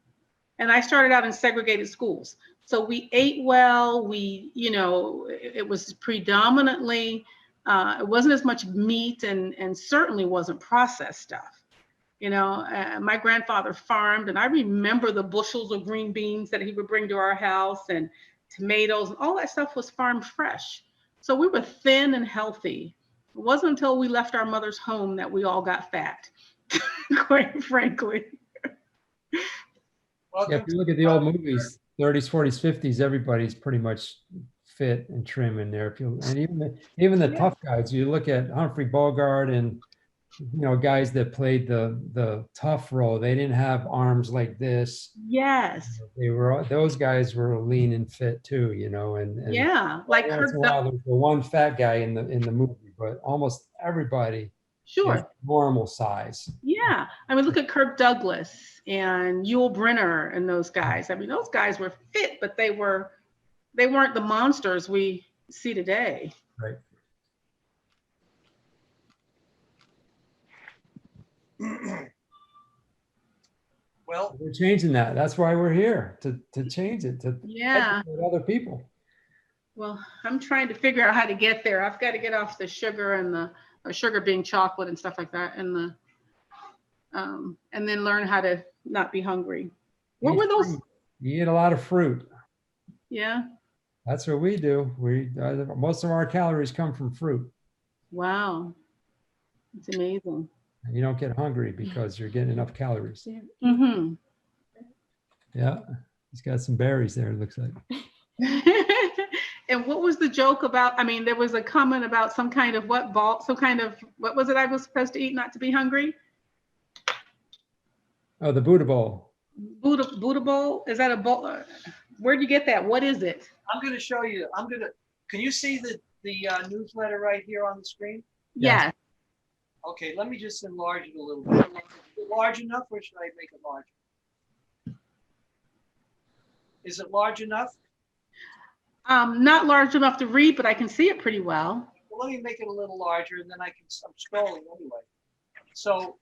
Speaker 8: And I started out in segregated schools. So we ate well, you know, it was predominantly, it wasn't as much meat and certainly wasn't processed stuff. You know, my grandfather farmed, and I remember the bushels of green beans that he would bring to our house, and tomatoes, and all that stuff was farmed fresh. So we were thin and healthy. It wasn't until we left our mother's home that we all got fat, quite frankly.
Speaker 9: Yeah,
Speaker 3: Welcome
Speaker 9: if you look at the old movies, 30s, 40s, 50s, everybody's pretty much fit and trim in there. If you and even the
Speaker 8: Yeah.
Speaker 9: tough guys, you look at Humphrey Bogart and guys that played the tough role, they didn't have arms like this.
Speaker 8: Yes.
Speaker 9: Those guys were lean and fit too, and
Speaker 8: Yeah. Like
Speaker 9: once in a
Speaker 8: Kirk
Speaker 9: while there's the one fat guy in the movie, but almost everybody is
Speaker 8: Sure.
Speaker 9: normal size.
Speaker 8: Yeah. I mean, look at Kirk Douglas and Yul Brynner and those guys. I mean, those guys were fit, but they weren't the monsters we see today.
Speaker 9: Right.
Speaker 3: Well,
Speaker 9: we're changing that. That's why we're here to change it, to
Speaker 8: Yeah.
Speaker 9: educate other people.
Speaker 8: Well, I'm trying to figure out how to get there. I've got to get off the sugar and the sugar being chocolate and stuff like that, and then learn how to not be hungry. What were those?
Speaker 9: You eat a lot of fruit.
Speaker 8: Yeah.
Speaker 9: That's what we do. Most of our calories come from fruit.
Speaker 8: Wow. It's amazing.
Speaker 9: And you don't get hungry because you're getting enough calories.
Speaker 8: Mm-hmm.
Speaker 9: Yeah. He's got some berries there, it looks like.
Speaker 8: And what was the joke about? I mean, there was a comment about some kind of what was it I was supposed to eat not to be hungry?
Speaker 9: Oh, the Buddha bowl.
Speaker 8: Buddha bowl? Is that a bowl? Where'd you get that? What is it?
Speaker 3: I'm going to show you. Can you see the newsletter right here on the screen?
Speaker 8: Yes.
Speaker 3: Okay, let me just enlarge it a little bit. Is it large enough, or should I make it larger? Is it large enough?
Speaker 8: Not large enough to read, but I can see it pretty well.
Speaker 3: Well, let me make it a little larger, and then I'm scrolling anyway. So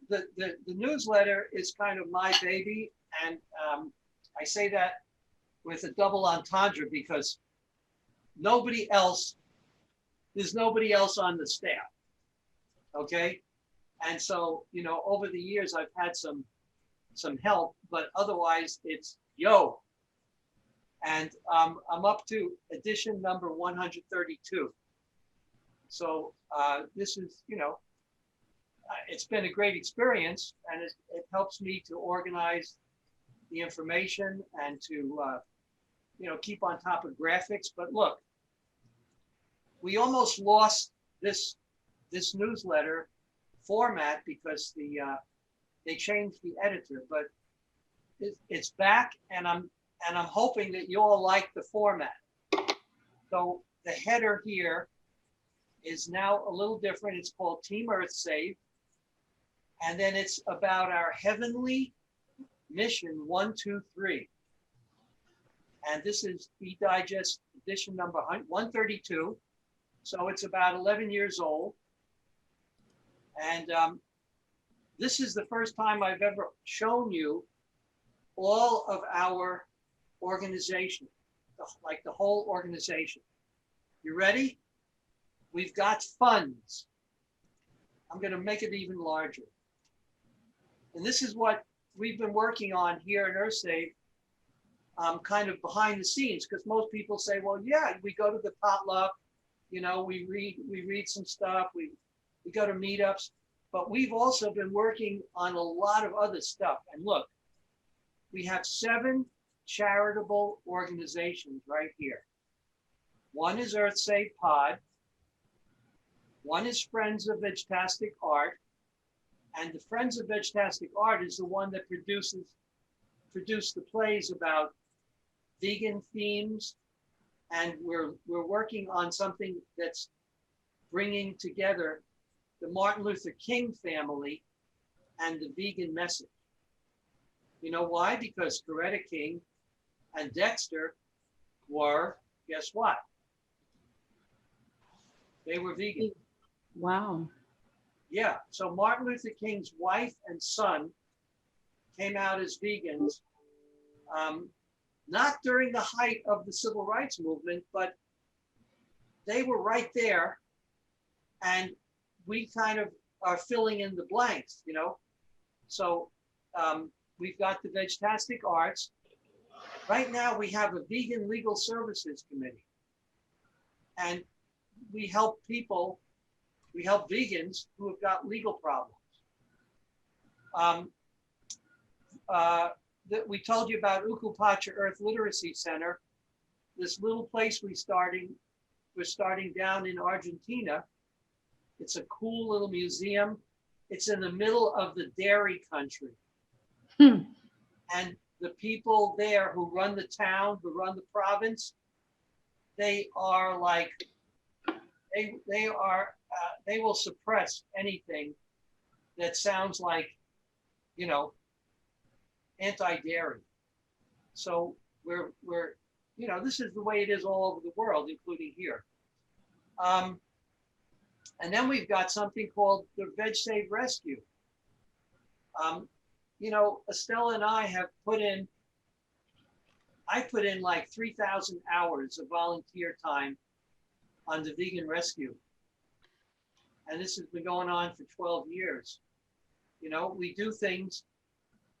Speaker 3: the newsletter is kind of my baby, and I say that with a double entendre because there's nobody else on the staff. Okay. And so, over the years, I've had some help, but otherwise it's yo. And I'm up to edition number 132. So this is, it's been a great experience, and it helps me to organize the information and to, keep on top of graphics. But look, we almost lost this newsletter format because they changed the editor, but it's back, and I'm hoping that you all like the format. So the header here is now a little different. It's called Team EarthSave, and then it's about our heavenly mission 1, 2, 3. And this is e-digest edition number 132. So it's about 11 years old. And this is the first time I've ever shown you all of our organization, like the whole organization. You ready? We've got funds. I'm going to make it even larger. And this is what we've been working on here at EarthSave, kind of behind the scenes, because most people say, well, yeah, we go to the potluck, we read some stuff, we go to meetups, but we've also been working on a lot of other stuff. And look, we have 7 charitable organizations right here. One is EarthSave Pod. One is Friends of Vegetastic Art. And the Friends of Vegetastic Art is the one that produced the plays about vegan themes. And we're working on something that's bringing together the Martin Luther King family and the vegan message. You know why? Because Coretta King and Dexter were, guess what? They were vegan.
Speaker 8: Wow.
Speaker 3: Yeah, so Martin Luther King's wife and son came out as vegans, not during the height of the civil rights movement, but they were right there, and we kind of are filling in the blanks, So we've got the Vegetastic Arts. Right now we have a Vegan Legal Services Committee. And we help people, we help vegans who have got legal problems. That we told you about Ukupacha Earth Literacy Center, this little place we're starting down in Argentina. It's a cool little museum. It's in the middle of the dairy country. And the people there who run the town, who run the province, they are like, they will suppress anything that sounds like, you know, anti-dairy. So we're, you know, this is the way it is all over the world, including here. And then we've got something called the EarthSave Rescue. You know, Estella and I have put in like 3,000 hours of volunteer time on the vegan rescue. And this has been going on for 12 years. You know, we do things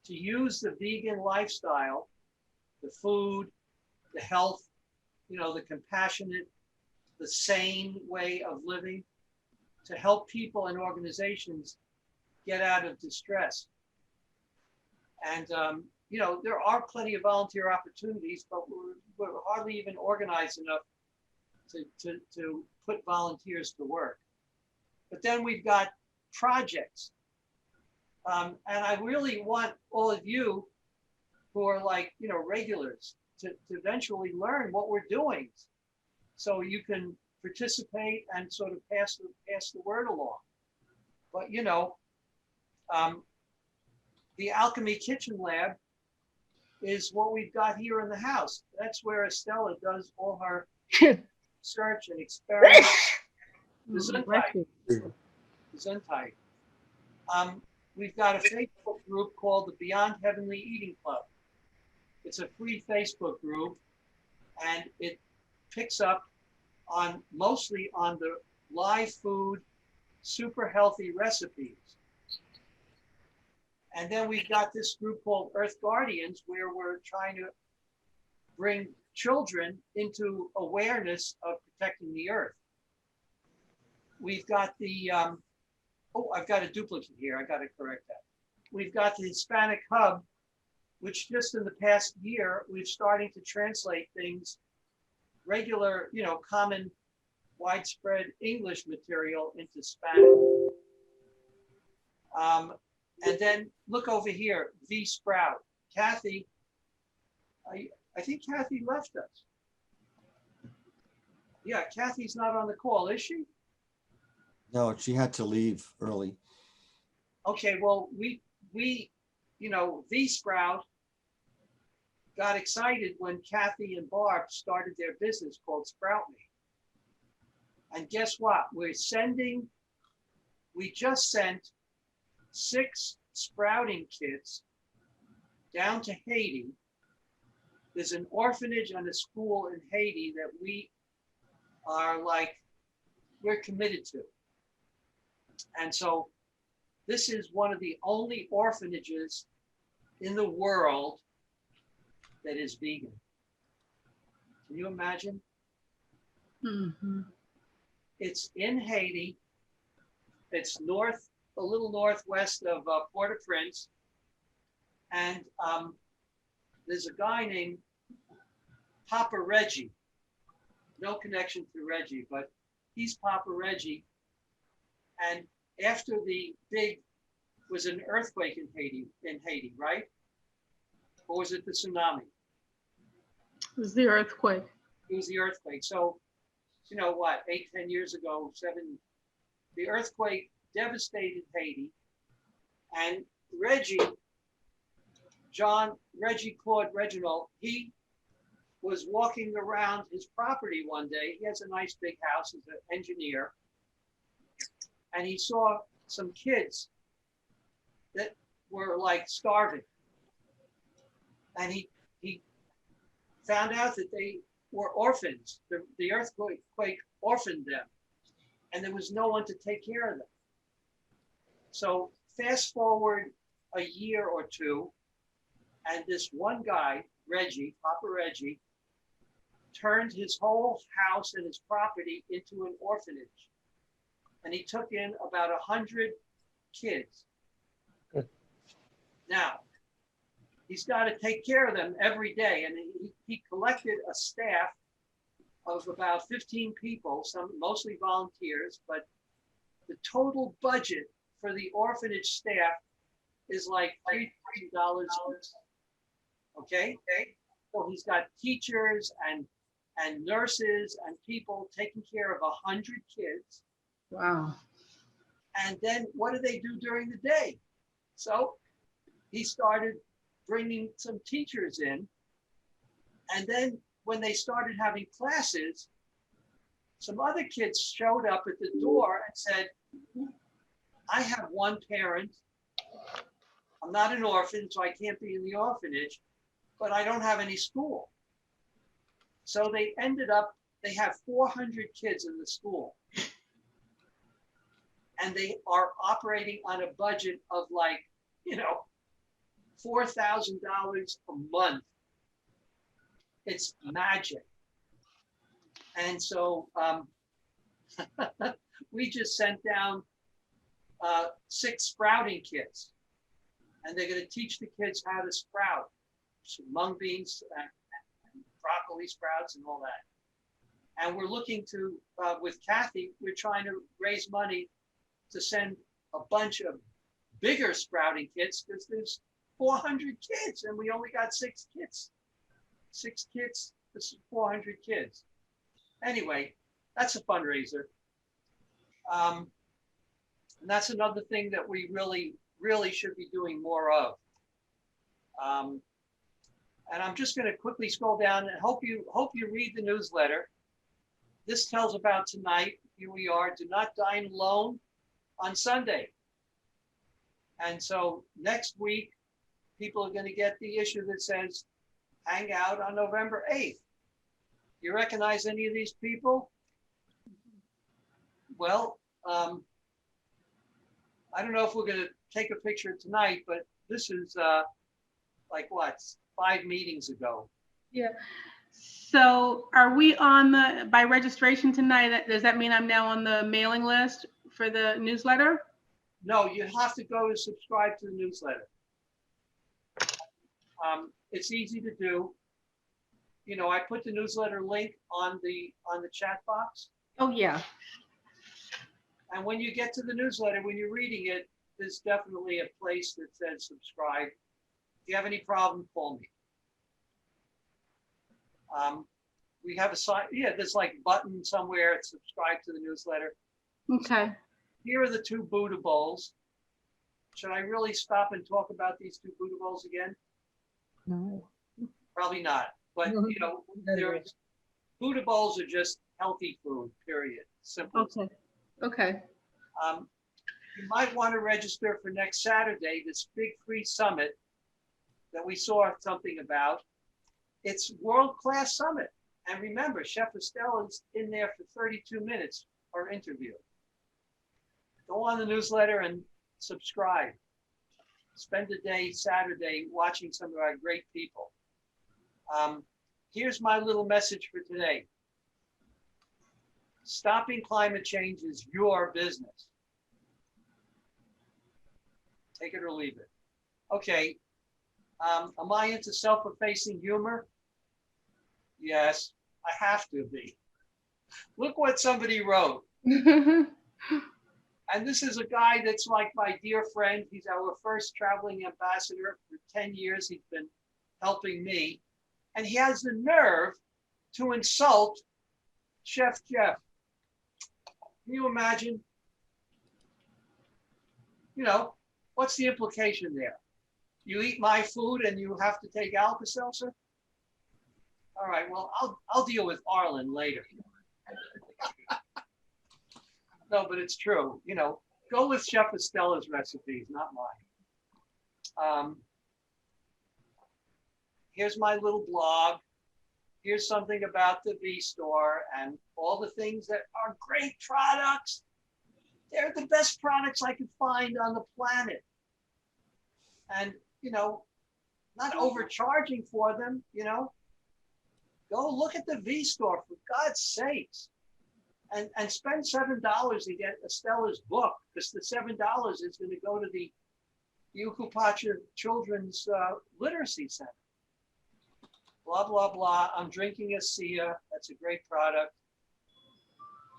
Speaker 3: to use the vegan lifestyle, the food, the health, you know, the compassionate, the sane way of living to help people and organizations get out of distress. And, you know, there are plenty of volunteer opportunities, but we're hardly even organized enough to put volunteers to work. But then we've got projects. And I really want all of you who are like, you know, regulars to eventually learn what we're doing so you can participate and sort of pass the word along. But, you know, the Alchemy Kitchen Lab is what we've got here in the house. That's where Estella does all her research and experiments. Gesundheit. We've got a Facebook group called the Beyond Heavenly Eating Club. It's a free Facebook group, and it picks up on mostly on the live food, super healthy recipes. And then we've got this group called Earth Guardians, where we're trying to bring children into awareness of protecting the earth. We've got the, oh, I've got a duplicate here. I got to correct that. We've got the Hispanic Hub, which just in the past year, we've starting to translate things, regular, you know, common, widespread English material into Spanish. And then look over here, V Sprout. Kathy, I think Kathy left us. Yeah, Kathy's not on the call, is she?
Speaker 1: No, she had to leave early.
Speaker 3: Okay, well, we, you know, V Sprout got excited when Kathy and Barb started their business called Sprout Me. And guess what? We just sent 6 sprouting kits down to Haiti. There's an orphanage and a school in Haiti that we are like, we're committed to. And so this is one of the only orphanages in the world that is vegan. Can you imagine?
Speaker 8: Mm-hmm.
Speaker 3: It's in Haiti. It's a little northwest of Port-au-Prince. And there's a guy named Papa Reggie. No connection to Reggie, but he's Papa Reggie. And after was an earthquake in Haiti, right? Or was it the tsunami?
Speaker 8: It was the earthquake.
Speaker 3: It was the earthquake. So, you know what, 8-10 years ago, the earthquake devastated Haiti. And Reggie Claude Reginald, he was walking around his property one day. He has a nice big house, he's an engineer. And he saw some kids that were like starving. And he found out that they were orphans. The earthquake orphaned them. And there was no one to take care of them. So fast forward a year or two, and this one guy, Reggie, Papa Reggie, turned his whole house and his property into an orphanage. And he took in about 100 kids. Now, he's got to take care of them every day. And he collected a staff of about 15 people, some mostly volunteers, but the total budget for the orphanage staff is like $3,000. Okay? So he's got teachers and nurses and people taking care of 100 kids.
Speaker 8: Wow.
Speaker 3: And then what do they do during the day? So he started bringing some teachers in. And then when they started having classes, some other kids showed up at the door and said, I have one parent. I'm not an orphan, so I can't be in the orphanage, but I don't have any school. So they ended up, they have 400 kids in the school. And they are operating on a budget of like, $4,000 a month. It's magic. And so we just sent down 6 sprouting kits. And they're going to teach the kids how to sprout some mung beans and broccoli sprouts and all that. And we're looking to, with Kathy, we're trying to raise money to send a bunch of bigger sprouting kits because there's 400 kids and we only got 6 kits. 6 kits, this is 400 kids. Anyway, that's a fundraiser. And that's another thing that we really should be doing more of. And I'm just going to quickly scroll down and hope you read the newsletter. This tells about tonight. Here we are. Do not dine alone on Sunday. And so next week, people are going to get the issue that says hang out on November 8th. You recognize any of these people? Well, I don't know if we're going to take a picture tonight, but this is like what, 5 meetings ago.
Speaker 8: Yeah. So are we on by registration tonight? Does that mean I'm now on the mailing list for the newsletter?
Speaker 3: No, you have to go to subscribe to the newsletter. It's easy to do. I put the newsletter link on the chat box.
Speaker 8: Oh yeah.
Speaker 3: And when you get to the newsletter, when you're reading it, there's definitely a place that says subscribe. If you have any problem, call me. We have a site, there's like a button somewhere, subscribe to the newsletter.
Speaker 8: Okay.
Speaker 3: Here are the 2 Buddha bowls. Should I really stop and talk about these 2 Buddha bowls again?
Speaker 10: No.
Speaker 3: Probably not. But Buddha bowls are just healthy food, period. Simple.
Speaker 8: Okay. Okay.
Speaker 3: You might want to register for next Saturday, this big free summit that we saw something about. It's world-class summit. And remember, Chef Estelle is in there for 32 minutes for an interview. Go on the newsletter and subscribe. Spend a day Saturday watching some of our great people. Here's my little message for today. Stopping climate change is your business. Take it or leave it. Okay. Am I into self-effacing humor? Yes, I have to be. Look what somebody wrote. And this is a guy that's like my dear friend. He's our first traveling ambassador. For 10 years, he's been helping me. And he has the nerve to insult Chef Jeff. Can you imagine? What's the implication there? You eat my food and you have to take Alka-Seltzer? All right, well, I'll deal with Arlen later. No, but it's true. Go with Chef Estella's recipes, not mine. Here's my little blog. Here's something about the V-Store and all the things that are great products. They're the best products I could find on the planet. And, not overcharging for them, Go look at the V store, for God's sakes. And spend $7 to get Estella's book, because the $7 is going to go to the Yukupacha Children's Literacy Center. Blah, blah, blah. I'm drinking a Sia. That's a great product.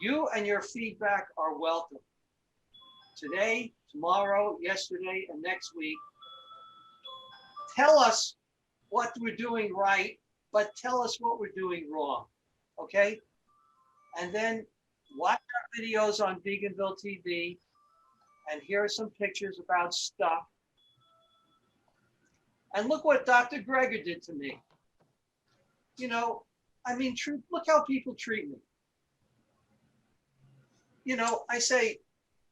Speaker 3: You and your feedback are welcome. Today, tomorrow, yesterday, and next week. Tell us what we're doing right, but tell us what we're doing wrong, okay? And then watch our videos on Veganville TV, and here are some pictures about stuff. And look what Dr. Greger did to me. You know, I mean, look how people treat me. You know, I say,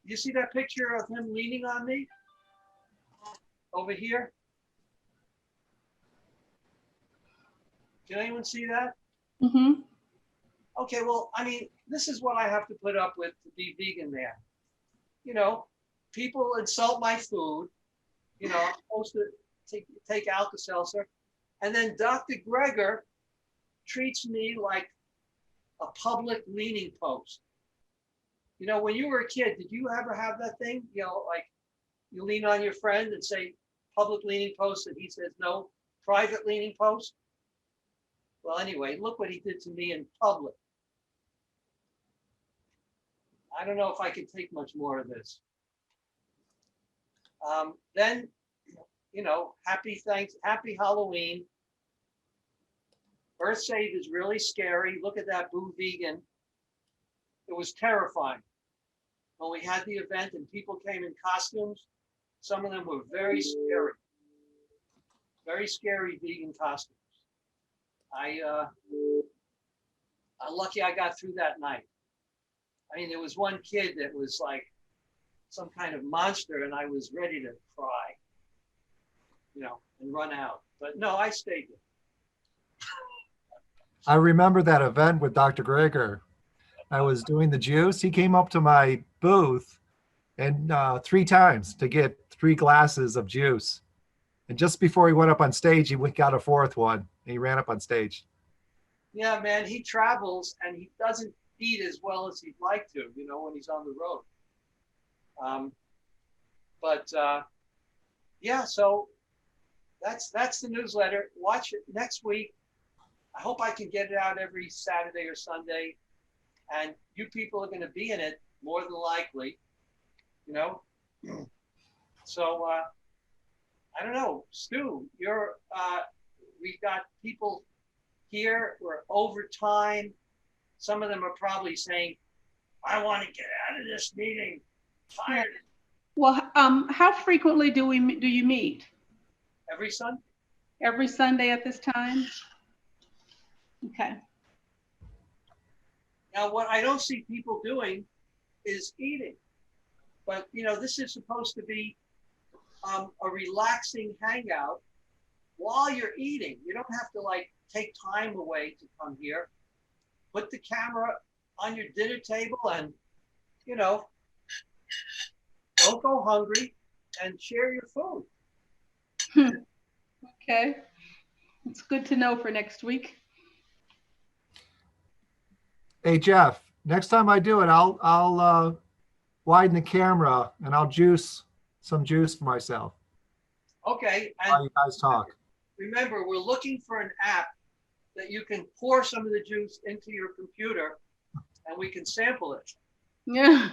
Speaker 3: you see that picture of him leaning on me over here? Can anyone see that?
Speaker 8: Mm-hmm.
Speaker 3: Okay, well, I mean, this is what I have to put up with to be vegan there. You know, people insult my food. You know, I'm supposed to take Alka-Seltzer. And then Dr. Greger treats me like a public leaning post. You know, when you were a kid, did you ever have that thing? You know, like you lean on your friend and say public leaning post, and he says no, private leaning post? Well, anyway, look what he did to me in public. I don't know if I can take much more of this. Then, you know, happy Halloween. EarthSave is really scary. Look at that Boo Vegan. It was terrifying. When we had the event and people came in costumes, some of them were very scary vegan costumes. I'm lucky I got through that night. I mean, there was one kid that was like some kind of monster, and I was ready to cry, you know, and run out. But no, I stayed there.
Speaker 13: I remember that event with Dr. Greger. I was doing the juice. He came up to my booth and 3 times to get 3 glasses of juice. And just before he went up on stage, he got a 4th one and he ran up on stage.
Speaker 3: Yeah, man, he travels and he doesn't eat as well as he'd like to, you know, when he's on the road. Yeah, so that's the newsletter. Watch it next week. I hope I can get it out every Saturday or Sunday. And you people are going to be in it more than likely, you know? So, I don't know, Stu, we've got people here, we're over time. Some of them are probably saying, I want to get out of this meeting, tired.
Speaker 8: Well, how frequently do you meet?
Speaker 3: Every Sunday.
Speaker 8: Every Sunday at this time? Okay.
Speaker 3: Now, what I don't see people doing is eating. But, you know, this is supposed to be a relaxing hangout while you're eating. You don't have to like take time away to come here. Put the camera on your dinner table and, you know, don't go hungry and share your food.
Speaker 8: Okay. It's good to know for next week.
Speaker 13: Hey, Jeff, next time I do it, I'll widen the camera and I'll juice some juice for myself.
Speaker 3: Okay. And
Speaker 13: while you guys talk.
Speaker 3: Remember, we're looking for an app that you can pour some of the juice into your computer and we can sample it.
Speaker 8: Yeah.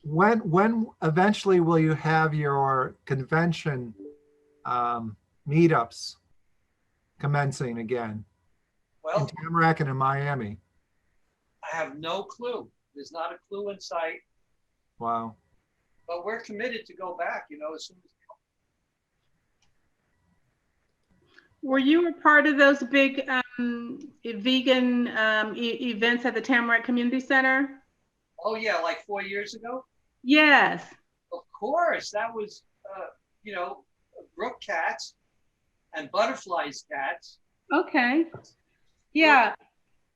Speaker 13: When eventually will you have your convention meetups commencing again?
Speaker 3: Well,
Speaker 13: in Tamarack and in Miami.
Speaker 3: I have no clue. There's not a clue in sight.
Speaker 13: Wow.
Speaker 3: But we're committed to go back, you know, as soon as.
Speaker 8: Were you a part of those big vegan events at the Tamarack Community Center?
Speaker 3: Oh yeah, like 4 years ago?
Speaker 8: Yes.
Speaker 3: Of course, that was, you know, Brook cats and Butterflies cats.
Speaker 8: Okay. Yeah.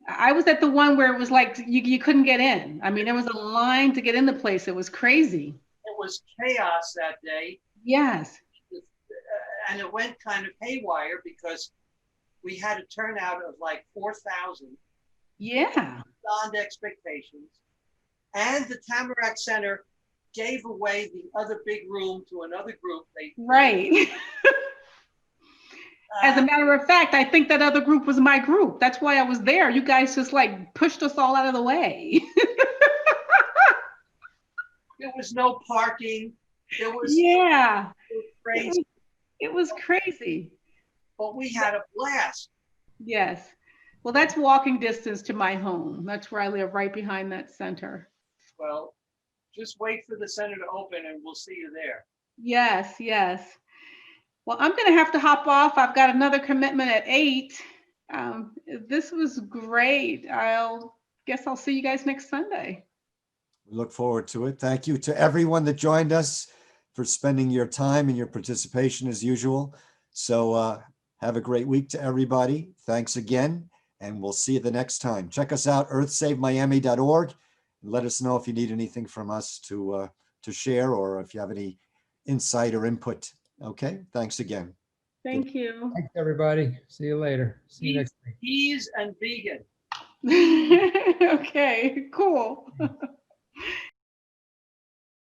Speaker 8: I was at the one where it was like you couldn't get in. I mean, there was a line to get in the place. It was crazy.
Speaker 3: It was chaos that day.
Speaker 8: Yes.
Speaker 3: And it went kind of haywire because we had a turnout of like 4,000,
Speaker 8: Yeah.
Speaker 3: beyond expectations. And the Tamarack Center gave away the other big room to another group.
Speaker 8: Right. As a matter of fact, I think that other group was my group. That's why I was there. You guys just like pushed us all out of the way.
Speaker 3: There was no parking. There was
Speaker 8: Yeah.
Speaker 3: crazy.
Speaker 8: It was crazy.
Speaker 3: But we had a blast.
Speaker 8: Yes. Well, that's walking distance to my home. That's where I live, right behind that center.
Speaker 3: Well, just wait for the center to open and we'll see you there.
Speaker 8: Yes, yes. Well, I'm going to have to hop off. I've got another commitment at 8. This was great. Guess I'll see you guys next Sunday.
Speaker 1: We look forward to it. Thank you to everyone that joined us for spending your time and your participation as usual. So have a great week to everybody. Thanks again, and we'll see you the next time. Check us out, earthsavemiami.org, and let us know if you need anything from us to share or if you have any insight or input. Okay, thanks again.
Speaker 8: Thank you.
Speaker 9: Thanks, everybody. See you later. See you next week.
Speaker 3: Cheese and vegan.
Speaker 8: Okay, cool.